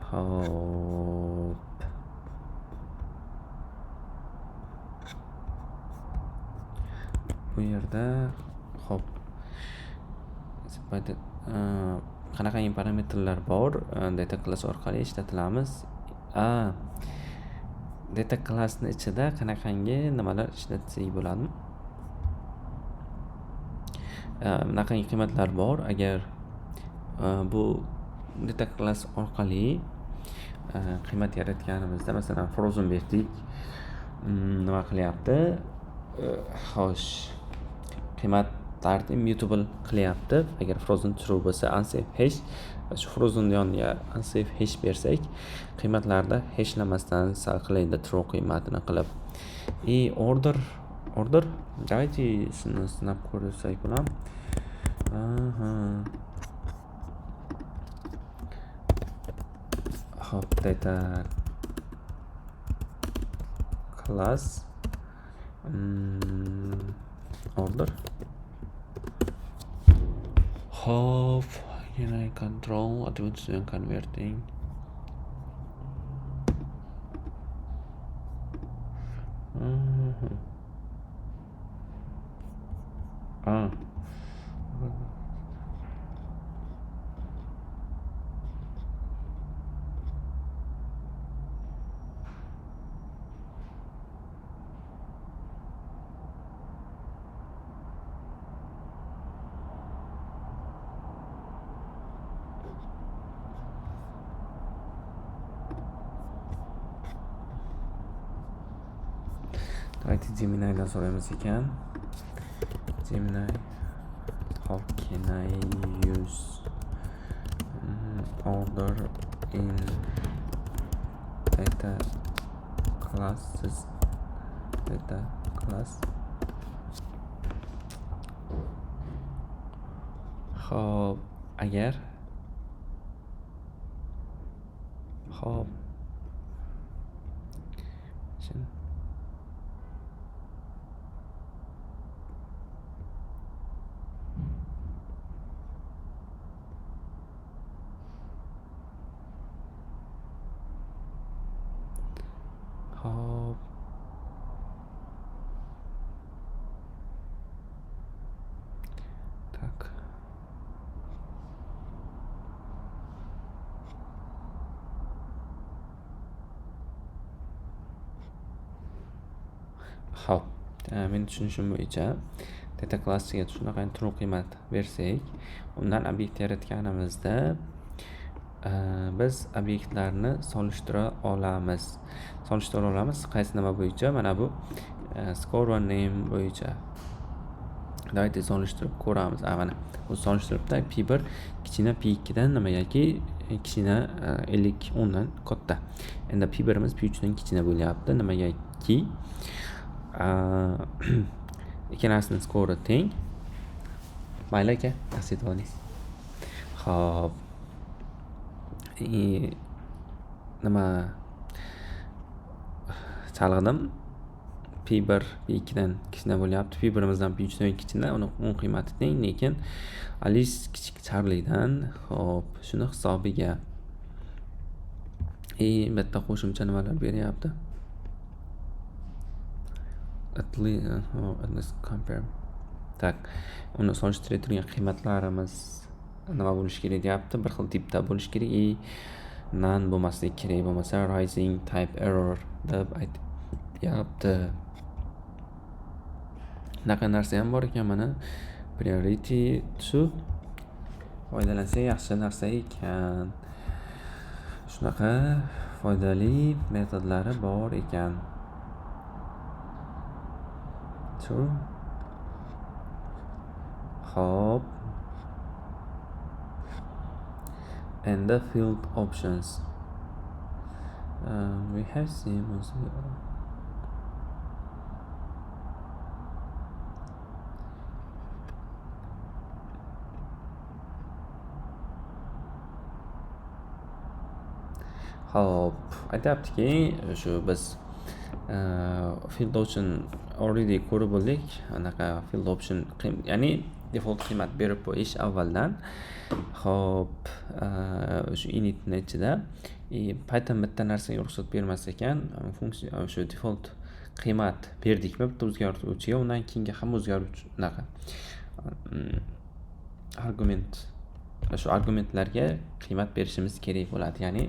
Hop. Bu yerda qanaqangi parametrlar bor data class orqali ishlatilamiz. Data classni ichida qanaqangi nimalar ishlatsak bo'ladi? Bunaqangi qiymatlar bor. Agar bu data class orqali qiymat yaratganimizda, masalan, frozen berdik. Nima qilyapti? Xo'sh, qiymatlarni mutable qilyapti. Agar frozen true bo'lsa, unsafe hash, shu frozen yoniga unsafe hash bersak, qiymatlarda hashlamasdan saqlaydi true qiymatini qilib. Order давайте sinab ko'rsak bo'ladimi? Hop, data class order. Hop, control attributes and converting. Давайте Gemini'dan so'raymiz ekan. Gemini, how can I use order in data classes? Data class. Hop, agar Xo'p, men tushunishim bo'yicha data klassiga shunaqa true qiymat bersak, undan obyekt yaratganimizda biz obyektlarni solishtira olamiz. Qaysi nima bo'yicha? Mana bu score va name bo'yicha. Davayte solishtirib ko'ramiz. Mana bu solishtiribda P1 kichkina P2 dan nimagaki kichkina 50 10 dan katta. Endi P1imiz P3 dan kichkina bo'lyapti. Nimagaki ikkalasining skori teng. Mayli aka, tasdiq oling. Xo'p. Nima chalg'idim? P1 P2 dan kichkina bo'lyapti. P1imizdan P3 dan kichkina, uni qiymati teng, lekin Alice kichik Charlie'dan. Xo'p, shuni hisobiga bitta qo'shimcha nimalar beryapti? At least compare. Tak, uni solishtirib turgan qiymatlarimiz nima bo'lishi kerak deyapti? Bir xil tipda bo'lishi kerak. None bo'lmasligi kerak, bo'lmasa rising type error deb aytyapti. Bunaqa narsa ham bor ekan mana. Priority to foydalansa yaxshi narsa ekan. Shunaqa foydali metodlari bor ekan. Hop. And the field options. We have seen Hop, aytayaptiki, shu biz field option already ko'rib bo'ldik. Anaqa field option ya'ni default qiymat berib qo'yish avvaldan. Hop, shu initni ichida Python bitta narsaga ruxsat bermas ekan, funksiya shu default qiymat berdikmi bitta o'zgartiruvchiga, undan keyingi ham o'zgaruvchi unaqa argument, shu argumentlarga qiymat berishimiz kerak bo'ladi. Ya'ni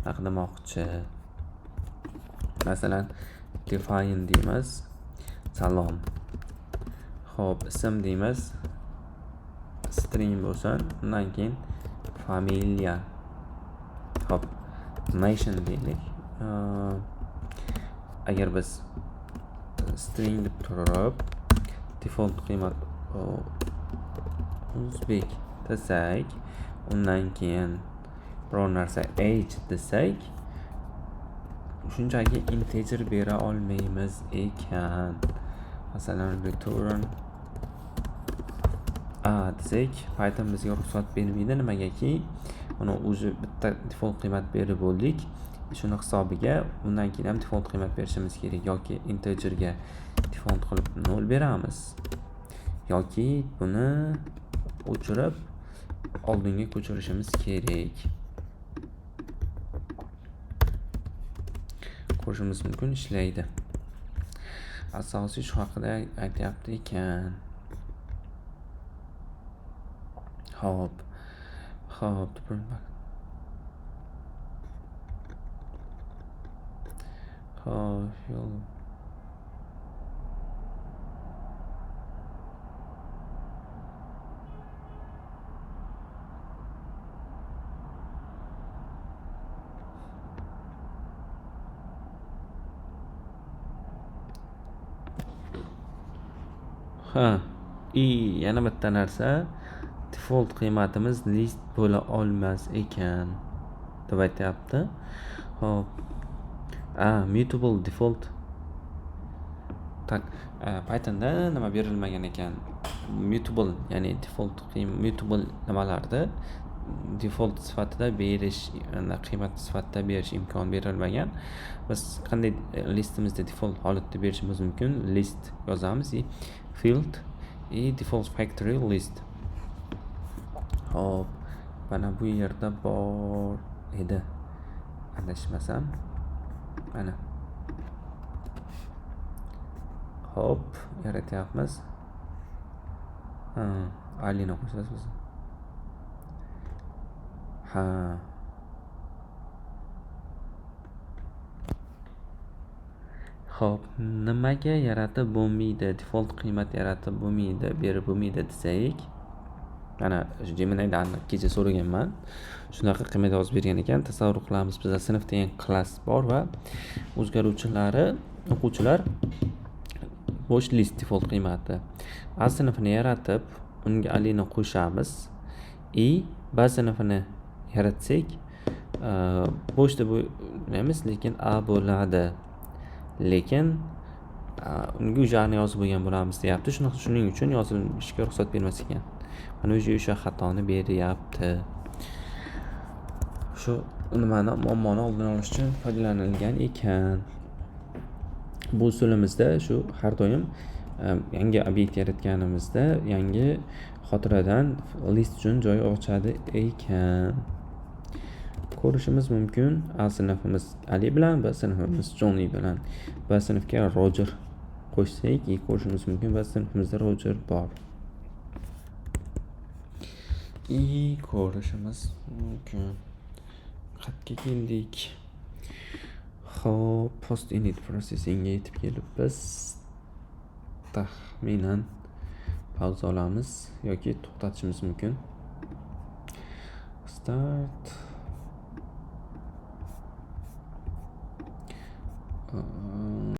nima demoqchi? Masalan, define deymiz, salom. Xo'p, ism deymiz, string bo'lsin, undan keyin familiya. Xo'p, nation deylik. Agar biz string deb turib default qiymat o'zbek desak, undan keyin biror narsa age desak, shunchaki integer bera olmaymiz ekan. Masalan, return desak, Python bizga ruxsat bermaydi. Nimagaki, uni o'zi bitta default qiymat berib bo'ldik. Shuni hisobiga undan keyin ham default qiymat berishimiz kerak, yoki integerga default qilib 0 beramiz, yoki buni o'chirib oldinga ko'chirishimiz kerak. Ko'rishimiz mumkin, ishlaydi. Asosiy shu haqida aytyapti ekan. Hop. Yana bitta narsa, default qiymatimiz list bo'la olmas ekan deb aytyapti. Hop. Mutable default. Tak, Pythonda nima berilmagan ekan? Mutable, ya'ni default mutable nimalarda default sifatida berish, qiymat sifatida berish imkon berilmagan. Biz qanday listimizda default holatda berishimiz mumkin? List yozamiz, field default factory list. Hop, mana bu yerda bor edi, adashmasam. Mana. Hop, yaratyapmiz. Alina qo'shasiz. Xo'p, nimaga yaratib bo'lmaydi, default qiymat yaratib bo'lmaydi, berib bo'lmaydi desak, mana Gemini'dan kecha so'raganman. Shunaqa qiymat yozib bergan ekan. Tasavvur qilamiz, bizda sinf degan klass bor va o'zgaruvchilari, o'quvchilar bo'sh list default qiymati. A sinfini yaratib, unga alini qo'shamiz. B sinfini yaratsak, bo'sh deb o'ylaymiz, lekin A bo'ladi. Lekin unga o'shani yozib bo'lgan bo'lamiz deyapti. Shuning uchun yozilishga ruxsat bermas ekan. Mana o'sha xatoni beryapti. Shu muammoni oldini olish uchun foydalanilgan ekan. Bu usulimizda shu har doim yangi obyekt yaratganimizda yangi xotiradan list uchun joy ochadi ekan. Ko'rishimiz mumkin. A sinfimiz Ali bilan, B sinfimiz Johnny bilan. B sinfga Roger qo'shsak, ko'rishimiz mumkin. B sinfimizda Roger bor. Ko'rishimiz mumkin. Xatga keldik. Xo'p, post init processingga yetib kelibmiz. Taxminan pauza olamiz yoki to'xtatishimiz mumkin. Start.